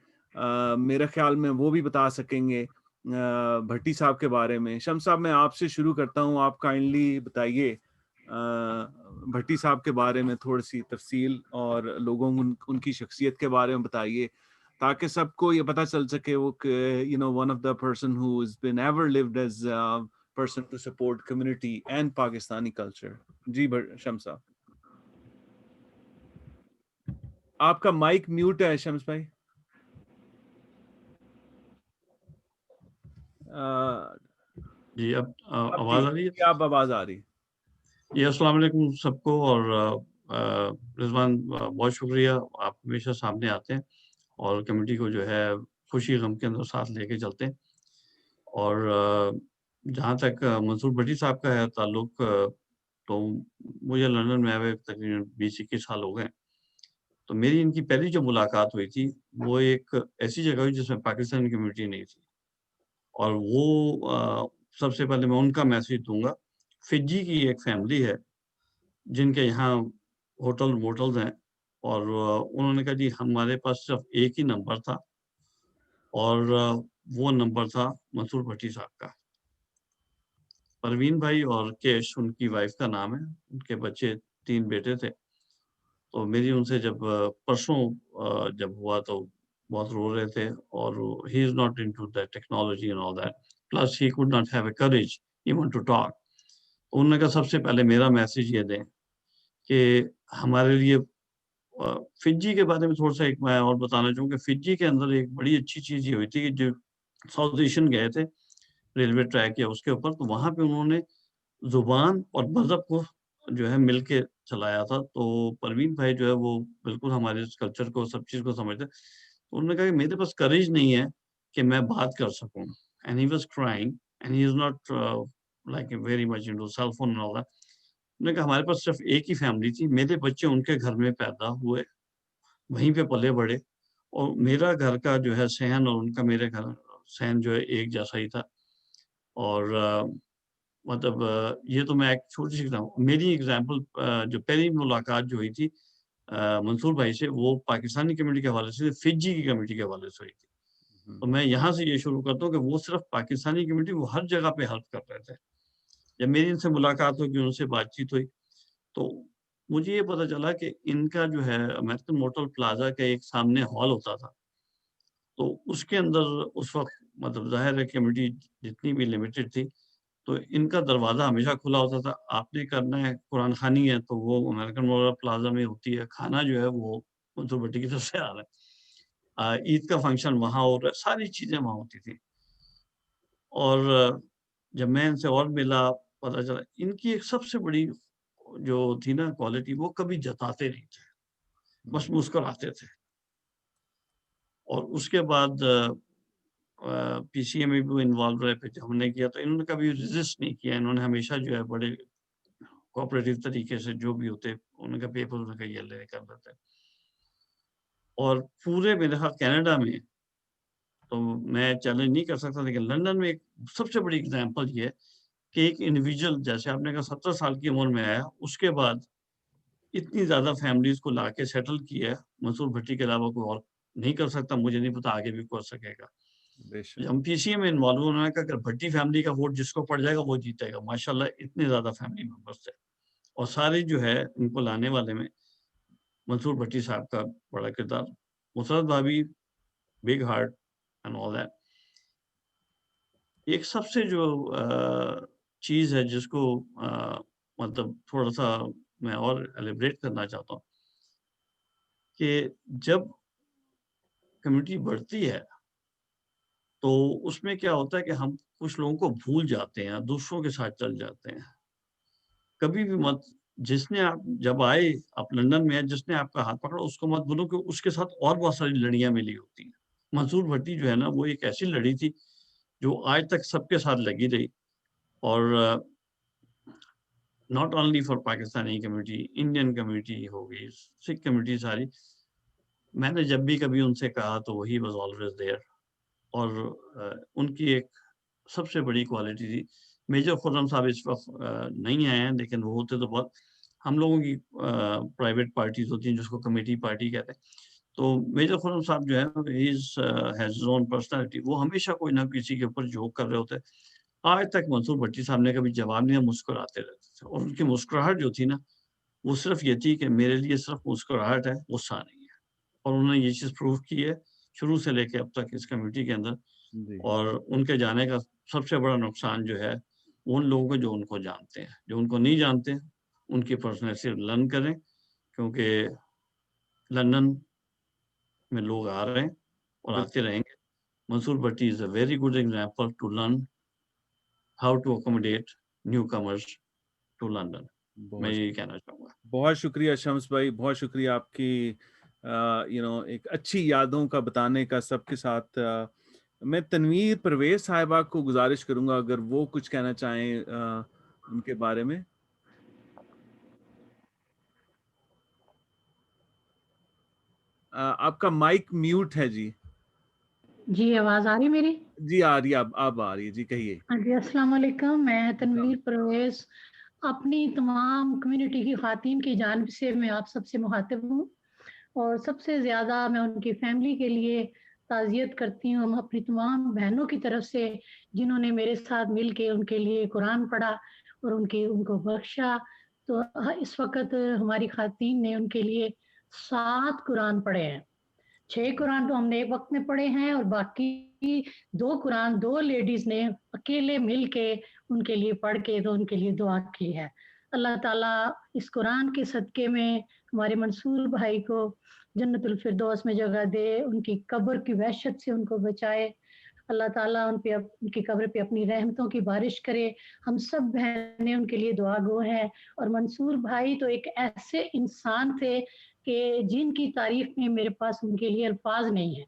میرے خیال میں وہ بھی بتا سکیں گے بھٹی صاحب کے بارے میں. شمس صاحب, میں آپ سے شروع کرتا ہوں, آپ کائنڈلی بتائیے بھٹی صاحب کے بارے میں تھوڑی سی تفصیل اور لوگوں ان کی شخصیت کے بارے میں بتائیے تاکہ سب کو یہ پتہ چل سکے وہ کہ one of the person who has been ever lived as a person to support community and Pakistani culture. جی شمس صاحب, آپ کا مائک میوٹ ہے شمس بھائی. جی اب آواز آ رہی ہے؟ آپ آواز آ رہی. جی السلام علیکم سب کو. اور رضوان بہت شکریہ, آپ ہمیشہ سامنے آتے ہیں اور کمیونٹی کو جو ہے خوشی غم کے اندر ساتھ لے کے چلتے ہیں. اور جہاں تک منصور بھٹی صاحب کا ہے تعلق, تو مجھے لندن میں آئے تقریباً 20-21 سال ہو گئے. تو میری ان کی پہلی جو ملاقات ہوئی تھی وہ ایک ایسی جگہ ہوئی جس میں پاکستانی کمیونٹی نہیں تھی. اور وہ سب سے پہلے میں ان کا میسج دوں گا. فجی کی ایک فیملی ہے جن کے یہاں ہوٹلز ہیں اور انہوں نے کہا جی ہمارے پاس صرف ایک ہی نمبر تھا اور وہ نمبر تھا منصور بھٹی صاحب کا. پروین بھائی اور کیش ان کی وائف کا نام ہے, ان کے بچے 3 بیٹے تھے. تو میری ان سے جب پرسوں جب ہوا تو بہت رو رہے تھے, اور he is not into the technology and all that, plus he could not have a courage even to talk. انہوں نے کہا سب سے پہلے میرا میسج یہ دیں کہ ہمارے لیے فجی کے بارے میں تھوڑا سا ایک میں اور بتانا چاہوں کہ فجی کے اندر ایک بڑی اچھی چیز یہ ہوئی تھی کہ جو ساؤتھ ایشین گئے تھے ریلوے ٹریک یا اس کے اوپر, تو وہاں پہ انہوں نے زبان اور مذہب کو جو ہے مل کے چلایا تھا. تو پروین بھائی جو ہے وہ بالکل ہمارے کلچر کو سب چیز کو سمجھتے. تو انہوں نے کہا کہ میرے پاس کریج نہیں ہے کہ میں بات کر سکوں, and he was crying and he is not like very much into cell phone and all that. انہوں نے کہا ہمارے پاس صرف ایک ہی فیملی تھی, میرے بچے ان کے گھر میں پیدا ہوئے, وہیں پہ پلے بڑھے, اور میرا گھر کا جو ہے صحن اور ان کا میرے گھر صحن جو ہے ایک جیسا ہی تھا. اور مطلب یہ تو میں ایک چھوٹی سی میری ایگزامپل جو پہلی ملاقات جو ہوئی تھی منصور بھائی سے, وہ پاکستانی کمیونٹی کے حوالے سے, فجی کی کمیونٹی کے حوالے سے ہوئی تھی. تو میں یہاں سے یہ شروع کرتا ہوں کہ وہ صرف پاکستانی کمیونٹی, وہ ہر جگہ پہ ہیلپ کر رہے تھے. جب میری ان سے ملاقات ہوگی, ان سے بات چیت ہوئی, تو مجھے یہ پتا چلا کہ ان کا جو ہے امریکن موٹر پلازا کا ایک سامنے ہال ہوتا تھا. تو اس کے اندر اس وقت مطلب ظاہر ہے کمیونٹی جتنی بھی لمیٹڈ تھی, تو ان کا دروازہ ہمیشہ کھلا ہوتا تھا. آپ نے کرنا ہے قرآن خوانی ہے تو وہ امریکن موٹر پلازا میں ہوتی ہے, کھانا جو ہے وہ منصور بھٹی کی طرف سے آ رہا ہے, عید کا فنکشن وہاں ہو رہا ہے, ساری چیزیں وہاں ہوتی تھی. اور جب میں ان سے اور ملا, پتا چلا ان کی ایک سب سے بڑی جو تھی نا کوالٹی, وہ کبھی جتاتے نہیں تھے, بس مسکراتے تھے. اور اس کے بعد پی سی اے میں بھی انوالو رہے, پھر ہم نے کیا تو انہوں نے کبھی ریزسٹ نہیں کیا. انہوں نے ہمیشہ جو ہے بڑے کوآپریٹو طریقے سے جو بھی ہوتے انہوں نے پیپر انہوں نے یہ لے کر دیتے. اور پورے میرے خیال کینیڈا میں تو میں چیلنج نہیں کر سکتا, لیکن لندن میں ایک سب سے بڑی اگزامپل یہ ہے کہ ایک انڈیویجول جیسے آپ نے کہا 70 سال کی عمر میں آیا, اس کے بعد اتنی زیادہ فیملیز کو لا کے سیٹل کیا ہے, منصور بھٹی کے علاوہ کوئی اور نہیں کر سکتا. مجھے نہیں پتا آگے بھی کر سکے گا. ہم پی سی اے میں انوالو ہونا ہے کہ اگر بھٹی فیملی کا ووٹ جس کو پڑ جائے گا وہ جیتے گا. ماشاءاللہ اتنے زیادہ فیملی ممبرس تھے, اور سارے جو ہے ان کو لانے والے میں منصور بھٹی صاحب کا بڑا کردار. مسرت بھابھی, big heart and all that. ایک سب سے جو چیز ہے جس کو مطلب تھوڑا سا میں اور ایلیبریٹ کرنا چاہتا ہوں کہ جب کمیونٹی بڑھتی ہے تو اس میں کیا ہوتا ہے کہ ہم کچھ لوگوں کو بھول جاتے ہیں, دوسروں کے ساتھ چل جاتے ہیں. کبھی بھی مت, جس نے آپ جب آئے آپ لندن میں, جس نے آپ کا ہاتھ پکڑا اس کو مت بولو کہ اس کے ساتھ اور بہت ساری لڑیاں ملی ہوتی ہیں. منصور بھٹی جو ہے نا وہ ایک ایسی لڑی تھی جو آج تک سب کے ساتھ لگی رہی. اور not only for Pakistani community, Indian community ہو گئی, سکھ کمیونٹی ساری. میں نے جب بھی کبھی ان سے کہا تو وہی واز آلویز دیئر. اور ان کی ایک سب سے بڑی کوالٹی تھی, میجر خرم صاحب اس وقت نہیں آئے ہیں, لیکن وہ ہوتے تو بہت. ہم لوگوں کی پرائیویٹ پارٹیز ہوتی ہیں جس کو کمیٹی پارٹی کہتے ہیں. تو میجر خرم صاحب جو ہے ہیز اون پرسنالٹی, وہ ہمیشہ کوئی نہ کسی کے اوپر جوک کر رہے ہوتے. آج تک منصور بھٹی صاحب نے کبھی جواب نہیں, مسکراتے رہتے تھے. اور ان کی مسکراہٹ جو تھی نا وہ صرف یہ تھی کہ میرے لیے صرف مسکراہٹ ہے, غصہ نہیں ہے. اور انہوں نے یہ چیز پروف کی ہے شروع سے لے کے اب تک اس کمیونٹی کے اندر. اور ان کے جانے کا سب سے بڑا نقصان جو ہے ان لوگوں کو جو ان کو جانتے ہیں. جو ان کو نہیں جانتے ان کی پرسنالٹی لرن کریں, کیونکہ لندن میں لوگ آ رہے ہیں اور آتے رہیں گے. منصور بھٹی is a very good example to learn how to accommodate newcomers to London. میں یہی کہنا چاہوں گا. بہت شکریہ شمس بھائی, بہت شکریہ آپ کی ایک اچھی یادوں کا بتانے کا سب کے ساتھ. میں تنویر پرویز صاحبہ کو گزارش کروں گا اگر وہ کچھ کہنا چاہیں ان کے بارے میں. آپ کا مائک میوٹ ہے جی. جی آواز آ رہی میری؟ جی آ رہی ہے, اب آ رہی ہے جی, کہیے. جی السلام علیکم, میں تنویر پرویز اپنی تمام کمیونٹی کی خواتین کی جانب سے میں آپ سب سے مخاطب ہوں. اور سب سے زیادہ میں ان کی فیملی کے لیے تعزیت کرتی ہوں. ہم اپنی تمام بہنوں کی طرف سے جنہوں نے میرے ساتھ مل کے ان کے لیے قرآن پڑھا اور ان کو بخشا. تو اس وقت ہماری خواتین نے ان کے لیے 7 قرآن پڑھے ہیں. 6 قرآن تو ہم نے ایک وقت میں پڑھے ہیں اور باقی 2 قرآن 2 لیڈیز نے اکیلے مل کے ان کے لیے پڑھ کے تو ان کے لیے دعا کی ہے. اللہ تعالیٰ اس قرآن کے صدقے میں ہمارے منصور بھائی کو جنت الفردوس میں جگہ دے, ان کی قبر کی وحشت سے ان کو بچائے. اللہ تعالیٰ ان کی قبر پہ اپنی رحمتوں کی بارش کرے. ہم سب بہنیں ان کے لیے دعا گو ہیں. اور منصور بھائی تو ایک ایسے انسان تھے کہ جن کی تعریف میں میرے پاس ان کے لیے الفاظ نہیں ہیں.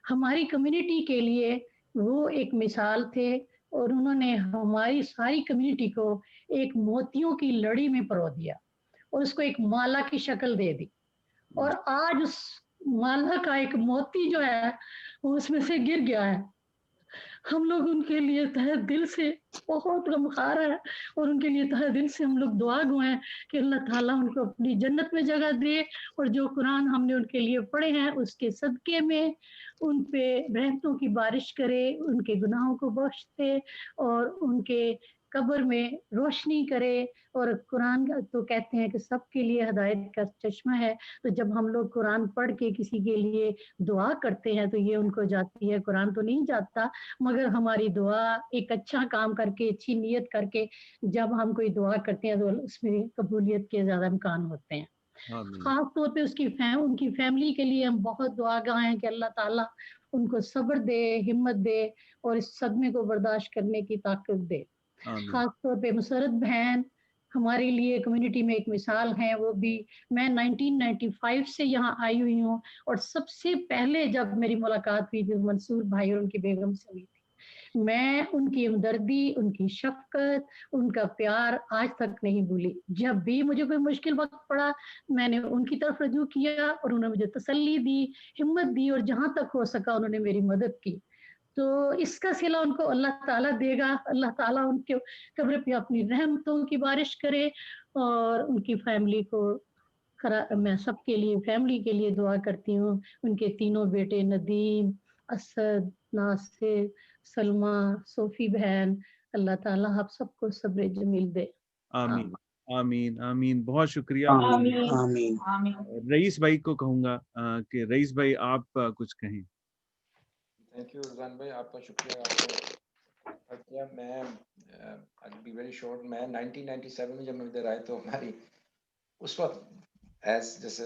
ہماری کمیونٹی کے لیے وہ ایک مثال تھے اور انہوں نے ہماری ساری کمیونٹی کو ایک موتیوں کی لڑی میں پرو دیا اور اس کو ایک مالا کی شکل دے دی. اور آج اس مالا کا ایک موتی جو ہے وہ اس میں سے گر گیا ہے. ہم لوگ ان کے لیے تہہ دل سے بہت غمخوار ہیں اور ان کے لیے تہہ دل سے ہم لوگ دعا گو ہیں کہ اللہ تعالیٰ ان کو اپنی جنت میں جگہ دے اور جو قرآن ہم نے ان کے لیے پڑھے ہیں اس کے صدقے میں ان پہ رحمتوں کی بارش کرے, ان کے گناہوں کو بخش دے اور ان کے قبر میں روشنی کرے. اور قرآن تو کہتے ہیں کہ سب کے لیے ہدایت کا چشمہ ہے. تو جب ہم لوگ قرآن پڑھ کے کسی کے لیے دعا کرتے ہیں تو یہ ان کو جاتی ہے, قرآن تو نہیں جاتا, مگر ہماری دعا ایک اچھا کام کر کے اچھی نیت کر کے جب ہم کوئی دعا کرتے ہیں تو اس میں قبولیت کے زیادہ امکان ہوتے ہیں. خاص طور پہ ان کی فیملی کے لیے ہم بہت دعا گاہ ہیں کہ اللہ تعالیٰ ان کو صبر دے, ہمت دے اور اس صدمے کو برداشت کرنے کی طاقت دے. خاص طور پہ مسرت بہن ہمارے لیے کمیونٹی میں ایک مثال ہیں. وہ بھی میں 1995 سے یہاں آئی ہوئی ہوں اور سب سے پہلے جب میری ملاقات ہوئی تھی منصور بھائی اور ان کی بیگم سے ہوئی تھی. میں ان کی ہمدردی, ان کی شفقت, ان کا پیار آج تک نہیں بھولی. جب بھی مجھے کوئی مشکل وقت پڑا میں نے ان کی طرف رجوع کیا اور انہوں نے مجھے تسلی دی, ہمت دی اور جہاں تک ہو سکا انہوں نے میری مدد کی. تو اس کا صلہ ان کو اللہ تعالیٰ دے گا. اللہ تعالیٰ ان کے قبر پہ اپنی رحمتوں کی بارش کرے اور ان کی فیملی کو میں سب کے لیے فیملی کے لیے دعا کرتی ہوں. ان کے تینوں بیٹے ندیم, اسد, ناصر, سلمہ, صوفی بہن, اللہ تعالیٰ آپ سب کو صبر جمیل دے. آمین آمین آمین. بہت شکریہ. آمین. رئیس بھائی کو کہوں گا کہ رئیس بھائی آپ کچھ کہیں. تھینک یو رضوان بھائی, آپ کا شکریہ. آپ کو میں بی ویری شارٹ. میں 1997 میں جب میں ادھر آئے تو ہماری اس وقت جیسے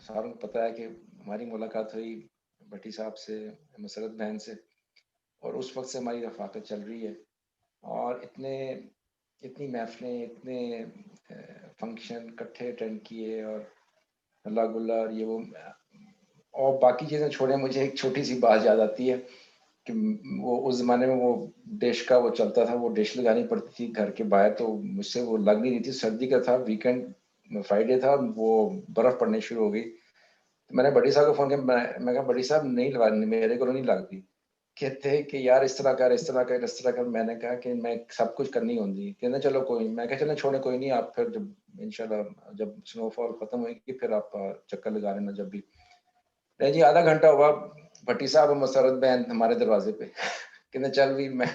ساروں کو پتہ ہے کہ ہماری ملاقات ہوئی بھٹی صاحب سے, مسرت بہن سے, اور اس وقت سے ہماری رفاقت چل رہی ہے. اور اتنی محفلیں, اتنے فنکشن اکٹھے اٹینڈ کیے اور اللہ گلا اور یہ وہ اور باقی چیزیں چھوڑیں. مجھے ایک چھوٹی سی بات یاد آتی ہے کہ وہ اس زمانے میں وہ ڈش کا وہ چلتا تھا, وہ ڈش لگانی پڑتی تھی گھر کے باہر, تو مجھ سے وہ لگ نہیں رہی تھی. سردی کا تھا, ویکینڈ فرائیڈے تھا, وہ برف پڑنے شروع ہو گئی. میں نے بڑی صاحب کو فون کیا, میں کہا بڑی صاحب نہیں لگانی, میرے کو نہیں لگتی. کہتے کہ یار اس طرح کر, اس طرح کر, اس طرح کر. میں نے کہا کہ میں سب کچھ کرنی ہوتی. کہنا چلو کوئی نہیں. میں کہا چلیں چھوڑیں, کوئی نہیں, آپ پھر جب انشاءاللہ جب سنو فال ختم ہوئے گی پھر آپ چکر لگا لینا جب بھی. نہیں جی, آدھا گھنٹہ ہوا, بھٹی صاحب اور مسرت بہن ہمارے دروازے پہ. کہتے چل بھی میں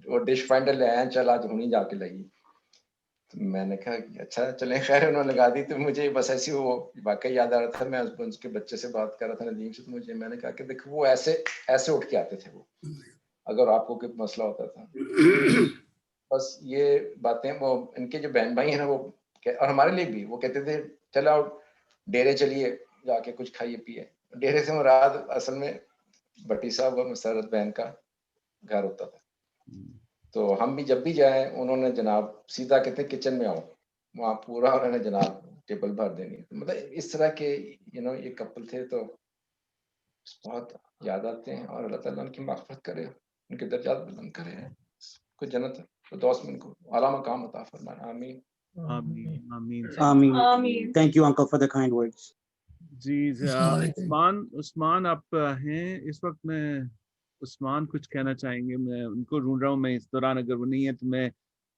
وہ ڈش فائنڈر لے آیا, چل آج ہونی جا کے لگی. میں نے کہا اچھا چلیں خیر, انہوں نے لگا دی. تو مجھے بس ایسی وہ واقعہ یاد آ رہا تھا. میں اس کے بچے سے بات کر رہا تھا ندیم سے, تو میں نے کہا کہ دیکھ وہ ایسے اٹھ کے آتے تھے وہ, اگر آپ کو کوئی مسئلہ ہوتا تھا. بس یہ باتیں وہ ان کے جو بہن بھائی ہیں نا, وہ اور ہمارے لیے بھی وہ کہتے تھے چل آؤ ڈیرے چلیے, جا کے کچھ کھائیے پیے. ڈیرے سے مراد اصل میں بھٹی صاحب اور مسرت بہن کا گھر ہوتا تھا. تو ہم بھی جب بھی جائیں, انہوں نے جناب سیدھا کہتے کچن میں آؤ, وہاں پورا انہوں نے جناب ٹیبل بھر دینی. مطلب اس طرح کے یہ کپل تھے, تو بہت یاد آتے ہیں. اور اللہ تعالیٰ ان کی مغفرت کرے, ان کے درجات بلند کرے, کوئی جنت دوست من کو اعلیٰ مقام عطا فرمائے. آمین آمین آمین آمین. Thank you uncle for the kind words. جی. عثمان آپ ہیں اس وقت میں. عثمان کچھ کہنا چاہیں گے؟ میں ان کو ڈھونڈ رہا ہوں. میں اس دوران اگر وہ نہیں ہے تو میں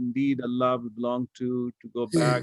indeed Allah belong to go back.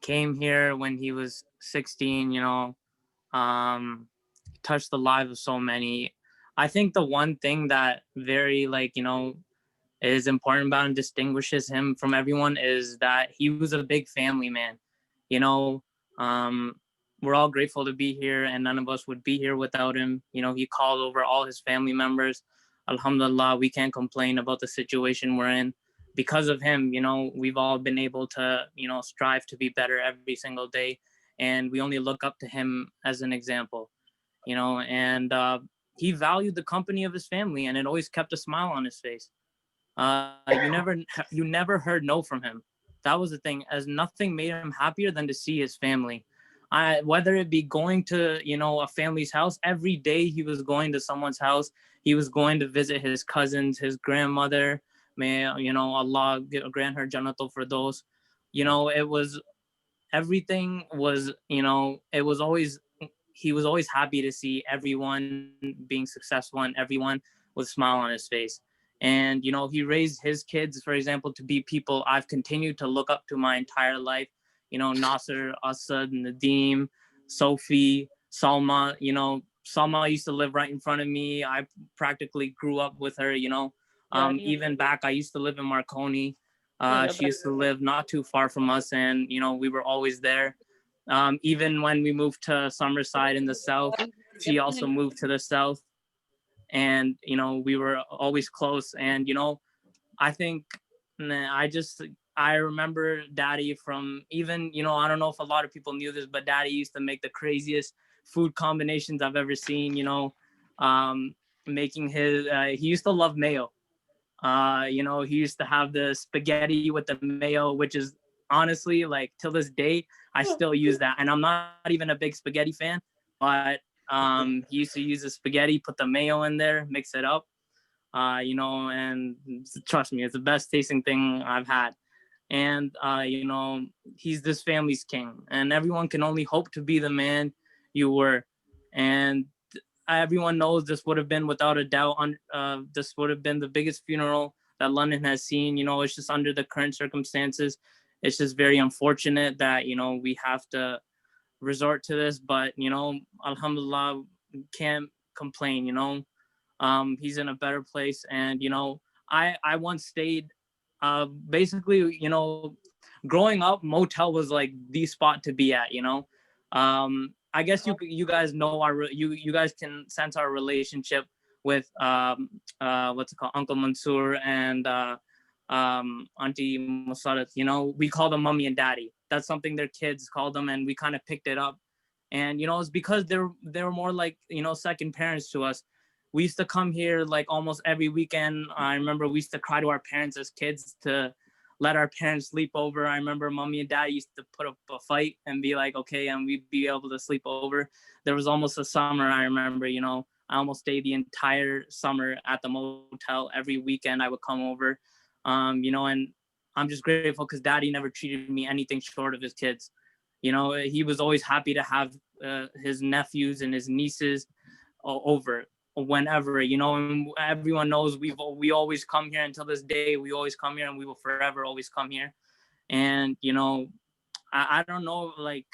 came here when he was 16, touched the lives of so many. I think the one thing that very is important about and distinguishes him from everyone is that he was a big family man. We're all grateful to be here, and none of us would be here without him. He called over all his family members. Alhamdulillah, we can't complain about the situation we're in. Because of him, we've all been able to, strive to be better every single day. And we only look up to him as an example, and he valued the company of his family, and it always kept a smile on his face. You never heard no from him. That was the thing, as nothing made him happier than to see his family. Whether it be going to, a family's house, every day he was going to someone's house. He was going to visit his cousins, his grandmother. May, Allah grant her Jannatul Firdaus. It was, everything was, it was always, he was always happy to see everyone being successful and everyone with a smile on his face. And, he raised his kids, for example, to be people I've continued to look up to my entire life. Nasser, Asad, Nadeem, Sophie, Salma. Salma used to live right in front of me. I practically grew up with her, even back, I used to live in Marconi. She used to live not too far from us, and, we were always there. Even when we moved to Summerside in the south, she also moved to the south. And, we were always close. And, I think I remember Daddy from even, I don't know if a lot of people knew this, but Daddy used to make the craziest food combinations I've ever seen, making he used to love mayo. He used to have the spaghetti with the mayo, which is honestly, like, till this day, I still use that. And I'm not even a big spaghetti fan, but he used to use the spaghetti, put the mayo in there, mix it up, and trust me, it's the best tasting thing I've had. And, he's this family's king, and everyone can only hope to be the man you were. And everyone knows this would have been, without a doubt, this would have been the biggest funeral that London has seen. It's just under the current circumstances. It's just very unfortunate that, we have to resort to this, but, alhamdulillah, can't complain. He's in a better place. And, I once stayed, basically, growing up, motel was like the spot to be at. I guess you guys know you guys can sense our relationship with what's it called, Uncle Mansoor and Auntie Musarat. We call them Mummy and Daddy. That's something their kids call them, and we kind of picked it up. And it's because they're more like second parents to us. We used to come here like almost every weekend. I remember we used to cry to our parents as kids to let our parents sleep over. I remember Mommy and Dad used to put up a fight and be like, okay, and we'd be able to sleep over. There was almost a summer, I remember, I almost stayed the entire summer at the motel. Every weekend I would come over, and I'm just grateful because Daddy never treated me anything short of his kids. He was always happy to have his nephews and his nieces over whenever, and everyone knows we always come here until this day. We always come here, and we will forever always come here. And I don't know, like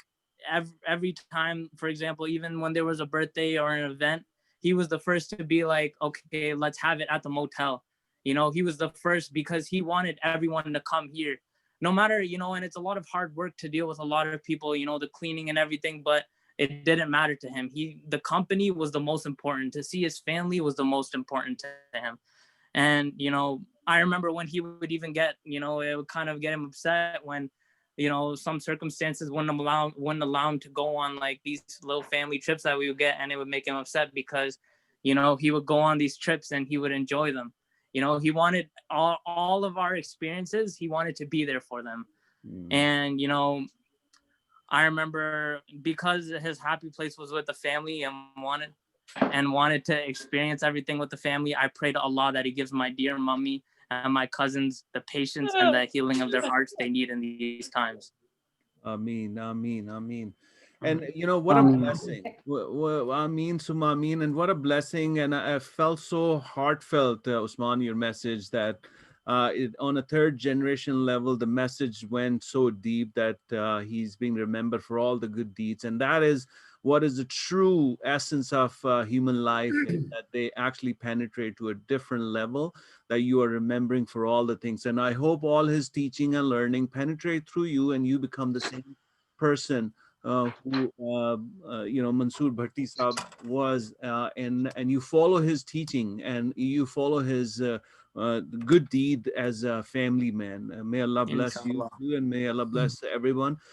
every time, for example, even when there was a birthday or an event, he was the first to be like, okay, let's have it at the motel. He was the first because he wanted everyone to come here, no matter, and it's a lot of hard work to deal with a lot of people, the cleaning and everything, but it didn't matter to him. The company was the most important. To see his family was the most important to him. And, I remember when he would even get, it would kind of get him upset when, some circumstances wouldn't allow him to go on like these little family trips that we would get, and it would make him upset because, he would go on these trips and he would enjoy them. He wanted all of our experiences. He wanted to be there for them. And, I remember because his happy place was with the family and wanted and wanted to experience everything with the family. I pray to Allah that He gives my dear mummy and my cousins the patience and the healing of their hearts they need in these times. Ameen, ameen, ameen. And you know what a blessing. Ameen, summa ameen, and what a blessing. And I felt so heartfelt, Usman, your message that on a third generation level, the message went so deep that he's being remembered for all the good deeds. And that is what is the true essence of human life, is that they actually penetrate to a different level, that you are remembering for all the things. And I hope all his teaching and learning penetrate through you, and you become the same person who you know, Mansoor Bhatti Sahab was, and you follow his teaching and you follow his good deed as a family man. May Allah bless you too, and may Allah bless everyone.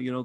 you know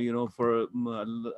you know, for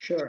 Sure.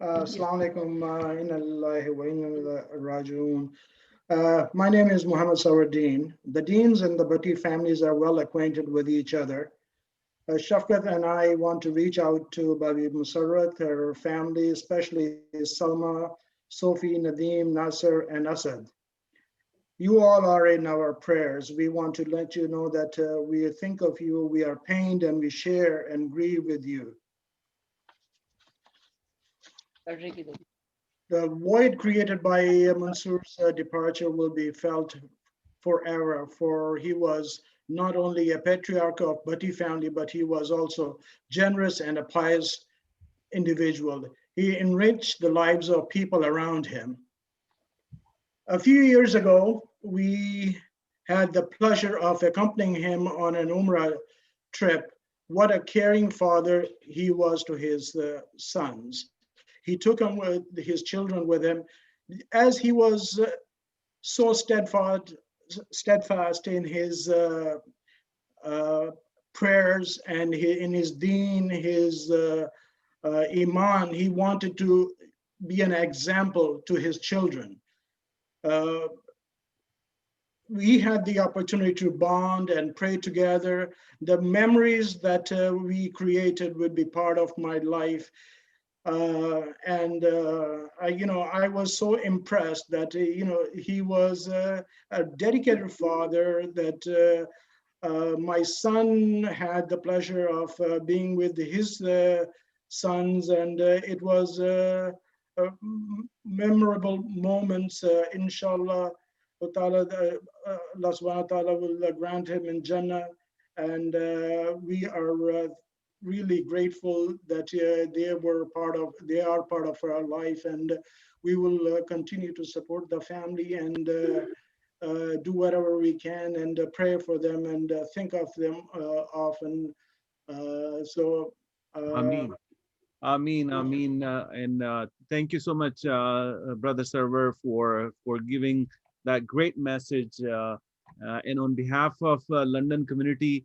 Assalamu alaikum. Inna lillahi wa inna ilaihi raji'un. My name is Muhammad Sawaddin. The Deans and the Bhatti families are well acquainted with each other. Shafqat and I want to reach out to Babi Musarrat, her family, especially Salma, Sophie, Nadeem, Nasser, and Asad. You all are in our prayers. We want to let you know that we think of you, we are pained, and we share and grieve with you. The void created by Mansoor's departure will be felt forever, for he was not only a patriarch of Bhatti family, but he was also generous and a pious individual. He enriched the lives of people around him. A few years ago, we had the pleasure of accompanying him on an Umrah trip. What a caring father he was to his sons. He took him with his children with him, as he was so steadfast in his prayers and in his deen, his iman. He wanted to be an example to his children. We had the opportunity to bond and pray together. The memories that we created would be part of my life. I was so impressed that he was a dedicated father, that my son had the pleasure of being with his sons, and it was memorable moments. Inshallah, Allah subhanahu wa ta'ala will grant him in Jannah, and we are really grateful that they are part of our life, and we will continue to support the family and do whatever we can and pray for them and think of them often. Ameen. And thank you so much, Brother Server, for giving that great message. And on behalf of London community,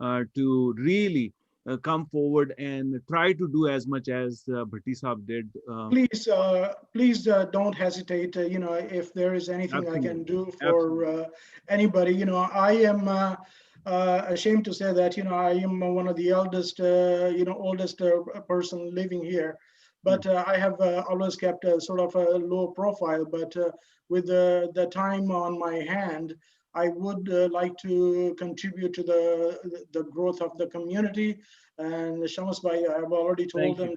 to really come forward and try to do as much as Bhatti Sahab did. Please don't hesitate. If there is anything Absolutely. I can do for anybody, I am ashamed to say that I am one of the eldest, oldest person living here. But I have always kept a sort of a low profile. But with the time on my hand, I would like to contribute to the growth of the community. And Shams Bhai, I have already told him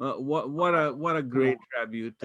What a great tribute.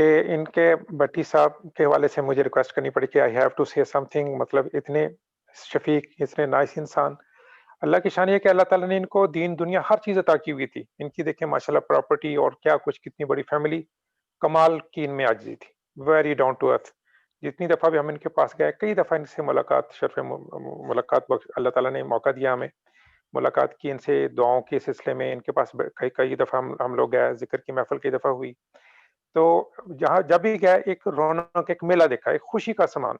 کہ ان کے بٹی صاحب کے حوالے سے مجھے request کرنی پڑی کہ آئی ہیو ٹو سے سم تھنگ. مطلب اتنے شفیق، اتنے نائس انسان. اللہ کی شان یہ ہے کہ اللہ تعالیٰ نے ان کو دین دنیا ہر چیز عطا کی ہوئی تھی. ان کی دیکھیں ماشاءاللہ پراپرٹی اور کیا کچھ، کتنی بڑی فیملی. کمال کی ان میں عاجزی تھی، ویری ڈاؤن ٹو ارتھ. جتنی دفعہ بھی ہم ان کے پاس گئے، کئی دفعہ ان سے ملاقات، شرف ملاقات اللہ تعالیٰ نے موقع دیا ہمیں ملاقات کی ان سے، دعاؤں کے سلسلے میں. ان کے پاس کئی دفعہ ہم لوگ گئے، ذکر کی محفل کئی دفعہ ہوئی. تو جہاں جب بھی گئے ایک رونق، ایک میلہ دیکھا، ایک خوشی کا سامان.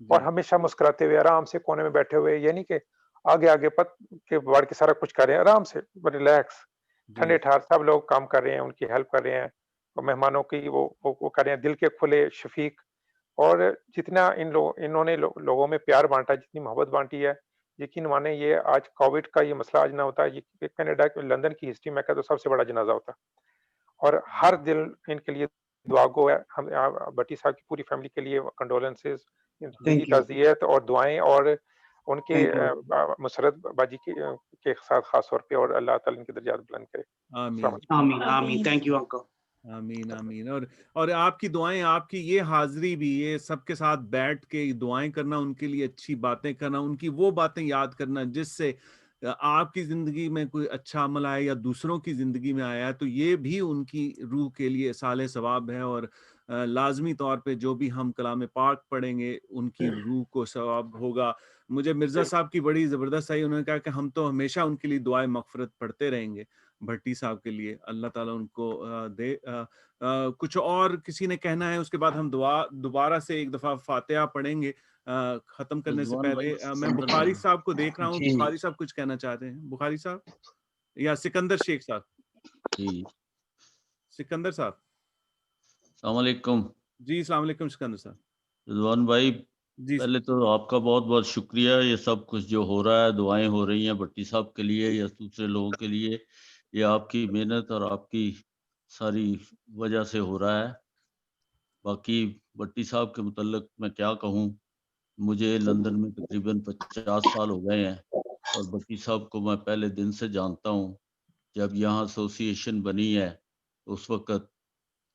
اور ہمیشہ مسکراتے ہوئے آرام سے کونے میں بیٹھے ہوئے، یعنی کہ آگے کے بڑھ کے سارا کچھ کر رہے ہیں، آرام سے ریلیکس، ٹھنڈے ٹھار. سب لوگ کام کر رہے ہیں، ان کی ہیلپ کر رہے ہیں، اور مہمانوں کی وہ کر رہے ہیں، دل کے کھلے، شفیق. اور جتنا انہوں نے لوگوں میں پیار بانٹا، جتنی محبت بانٹی ہے، یقین مانے یہ آج کووڈ کا یہ مسئلہ آج نہ ہوتا، یہ کینیڈا لندن کی ہسٹری میں کہا تو سب سے بڑا جنازہ ہوتا. اور ہر دل ان کے لیے دعا گو ہے. ہم بٹی صاحب کی پوری فیملی کے لیے کنڈولنسز، دلی تعزیت اور دعائیں، اور ان کے مسرت باجی کے ساتھ خاص طور پہ، اور اللہ تعالیٰ ان کے درجات بلند کرے. آمین آمین آمین. Thank you uncle. آمین آمین. اور آپ کی دعائیں، آپ کی یہ حاضری بھی، یہ سب کے ساتھ بیٹھ کے دعائیں کرنا، ان کے لیے اچھی باتیں کرنا، ان کی وہ باتیں یاد کرنا جس سے آپ کی زندگی میں کوئی اچھا عمل آیا یا دوسروں کی زندگی میں آیا، تو یہ بھی ان کی روح کے لیے صالح ثواب ہے. اور لازمی طور پہ جو بھی ہم کلام پاک پڑھیں گے ان کی روح کو ثواب ہوگا. مجھے مرزا صاحب کی بڑی زبردست آئی، انہوں نے کہا کہ ہم تو ہمیشہ ان کے لیے دعائیں مغفرت پڑھتے رہیں گے. بھٹی صاحب کے لیے اللہ تعالیٰ ان کو دے. کچھ اور کسی نے کہنا ہے؟ اس کے بعد ہم دوبارہ سے ایک دفعہ فاتحہ پڑھیں گے ختم کرنے سے پہلے. میں بخاری صاحب کو دیکھ رہا ہوں، بخاری صاحب کچھ کہنا چاہتے ہیں. بخاری صاحب یا سکندر شیخ صاحب؟ جی سکندر صاحب. السلام علیکم. جی السلام علیکم سکندر صاحب. رضوان بھائی، جی پہلے تو آپ کا بہت بہت شکریہ. یہ سب کچھ جو ہو رہا ہے، دعائیں ہو رہی ہیں بٹی صاحب کے لیے یا دوسرے لوگوں کے لیے، یہ آپ کی محنت اور آپ کی ساری وجہ سے ہو رہا ہے. باقی بٹی صاحب کے متعلق میں کیا کہوں، مجھے لندن میں تقریباً 50 سال ہو گئے ہیں، اور بٹی صاحب کو میں پہلے دن سے جانتا ہوں. جب یہاں ایسوسی ایشن بنی ہے اس وقت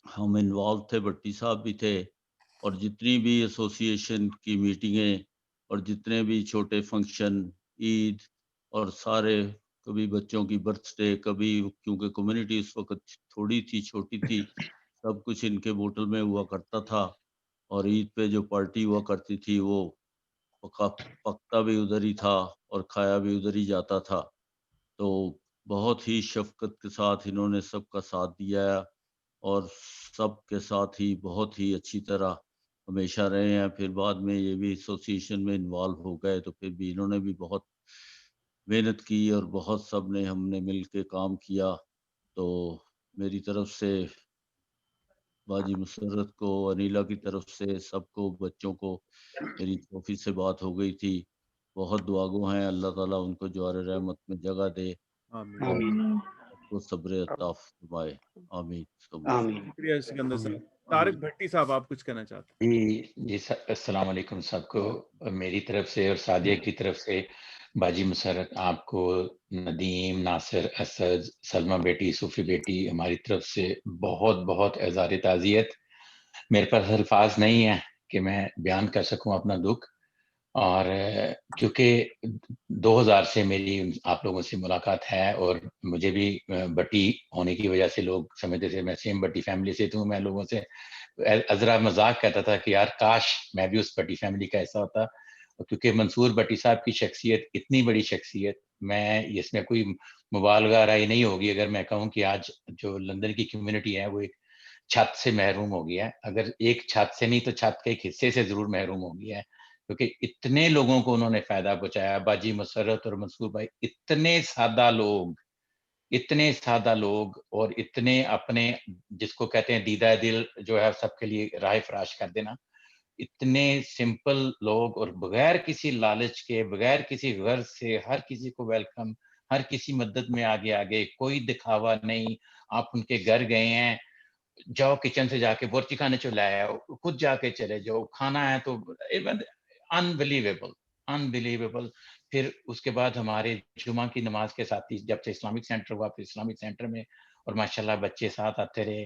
ہم انوالو تھے، بٹی صاحب بھی تھے. اور جتنی بھی ایسوسی ایشن کی میٹنگیں اور جتنے بھی چھوٹے فنکشن، عید اور سارے، کبھی بچوں کی برتھ ڈے، کبھی کیونکہ کمیونٹی اس وقت تھوڑی تھی، چھوٹی تھی، سب کچھ ان کے ہوٹل میں ہوا کرتا تھا. اور عید پہ جو پارٹی ہوا کرتی تھی وہ پکتا بھی ادھر ہی تھا اور کھایا بھی ادھر ہی جاتا تھا. تو بہت ہی شفقت کے ساتھ انہوں نے سب کا ساتھ دیا ہے، اور سب کے ساتھ ہی بہت ہی اچھی طرح ہمیشہ رہے ہیں. پھر بعد میں یہ بھی ایسوسی ایشن میں انوالو ہو گئے، تو پھر بھی انہوں نے بھی بہت محنت کی، اور بہت سب نے ہم نے مل کے کام کیا. تو میری طرف سے باجی مسرت کو، انیلا کی طرف سے سب کو، بچوں کو، میری صوفی سے بات ہو گئی تھی، بہت دعاگو ہیں. اللہ تعالیٰ ان کو جوار رحمت میں جگہ دے اور سب کو صبر عطا فرمائے. آمین. شکریہ سکندر صاحب. طارق بھٹی صاحب آپ کچھ کہنا چاہتے ہیں؟ جی السلام علیکم سب کو. میری طرف سے اور سعدیہ کی طرف سے، باجی مسرت آپ کو، ندیم، ناصر، اسد، سلمہ بیٹی، صوفی بیٹی، ہماری طرف سے بہت بہت اظہار تعزیت. میرے پاس الفاظ نہیں ہیں کہ میں بیان کر سکوں اپنا دکھ. اور کیونکہ 2000 سے میری آپ لوگوں سے ملاقات ہے، اور مجھے بھی بٹی ہونے کی وجہ سے لوگ سمجھتے تھے میں سیم بٹی فیملی سے ہوں. میں لوگوں سے ازرا مذاق کہتا تھا کہ یار کاش میں بھی اس بٹی فیملی کا ایسا ہوتا. کیونکہ منصور بٹی صاحب کی شخصیت اتنی بڑی شخصیت، میں اس میں کوئی مبالغہ رائے نہیں ہوگی اگر میں کہوں کہ آج جو لندن کی کمیونٹی ہے وہ ایک چھت سے محروم ہو گیا ہے. اگر ایک چھت سے نہیں تو چھت کے ایک حصے سے ضرور محروم ہو گیا ہے، کیونکہ اتنے لوگوں کو انہوں نے فائدہ پہنچایا. باجی مسرت اور منصور بھائی اتنے سادہ لوگ اور اتنے اپنے، جس کو کہتے ہیں دیدہ دل جو ہے سب کے لیے راہ فراش کر دینا. اتنے سمپل لوگ، اور بغیر کسی لالچ کے، بغیر کسی غرض سے، ہر کسی کو ویلکم، ہر کسی مدد میں آگے، کوئی دکھاوا نہیں. آپ ان کے گھر گئے ہیں، جاؤ کچن سے جا کے بورچی کھانے چلایا، خود جا کے چلے جاؤ، کھانا ہے تو انبلیویبل. پھر اس کے بعد ہمارے جمعہ کی نماز کے ساتھ ہی جب سے اسلامک سینٹر ہوا، پھر اسلامک سینٹر میں، اور ماشاءاللہ بچے ساتھ آتے رہے.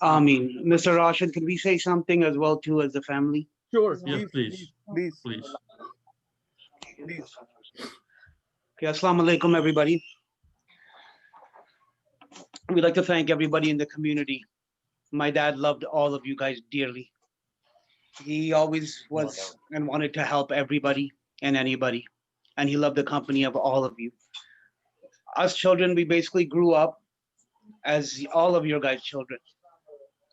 Ameen. Mr. Rashid, can we say something as well too as the family? Sure. Yes, please. Okay, assalamu alaikum everybody. We'd like to thank everybody in the community. My dad loved all of you guys dearly. He always was and wanted to help everybody and anybody. And he loved the company of all of you. Us children, we basically grew up as all of your guys' children.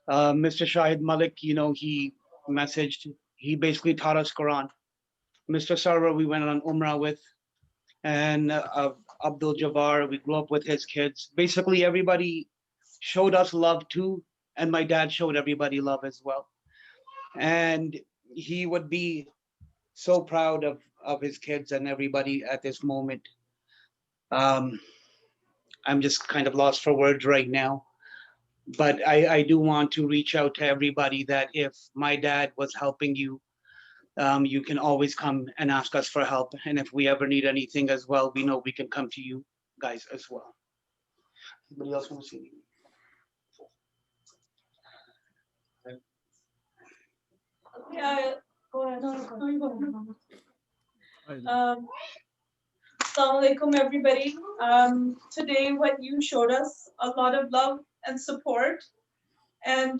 Mr. Shahid Malik, you know, he messaged, he basically taught us Quran. Mr. Sarwar, we went on Umrah with. And Abdul Jabbar, we grew up with his kids. Basically, everybody showed us love too. And my dad showed everybody love as well. And he would be so proud of his kids and everybody at this moment. I'm just kind of lost for words right now. But I do want to reach out to everybody that if my dad was helping you, you can always come and ask us for help. And if we ever need anything as well, we know we can come to you guys as well. Anybody else want to say anything? Yeah, go ahead. Assalamu alaikum, everybody. Today, what you showed us a lot of love and support, and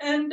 and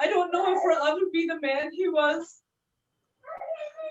I don't know if I'll ever be the man he was,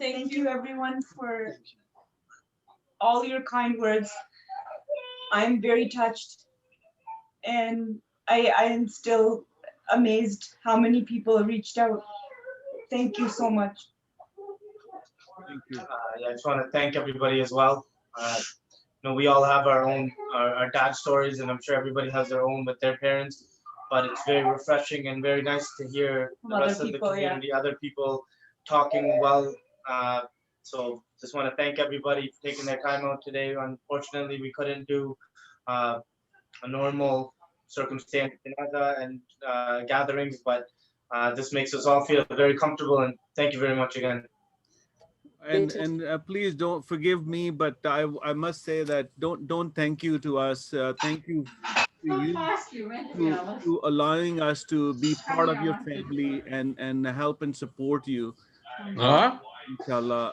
Thank you everyone for all your kind words. I'm very touched, and I am still amazed how many people reached out. Thank you so much. Thank you. Yeah, I just want to thank everybody as well. We all have our own our dad stories, and I'm sure everybody has their own with their parents. But it's very refreshing and very nice to hear the rest of the community, other people talking well. So just want to thank everybody for taking their time out today. Unfortunately, we couldn't do a normal circumstance and gatherings, but this makes us all feel very comfortable. And thank you very much again. And please don't forgive me, but I must say that don't thank you to us. Thank you to allowing us to be part of your family and help and support you. Inshallah.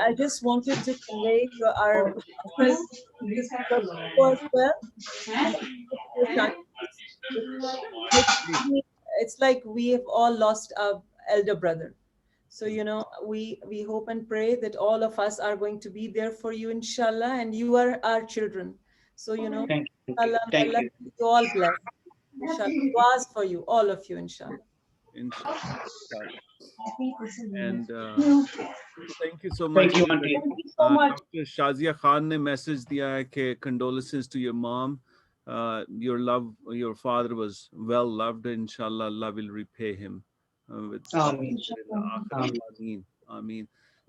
I just wanted to convey our it's like we have all lost our elder brother. So, we hope and pray that all of us are going to be there for you, inshallah, and you are our children. So, Thank you. Allah, Thank Allah you. keep you all blessed. Inshallah. Duas for you, all of you, inshallah. And thank you so much. Thank you, Auntie. Thank you so much. Dr. Shazia Khan ne message diya hai ke condolences to your mom. Your father was well loved. Inshallah, Allah will repay him. Ameen. Ameen.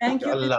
Thank you.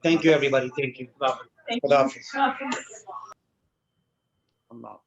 Thank you, everybody. Thank you. Thank you. Allah.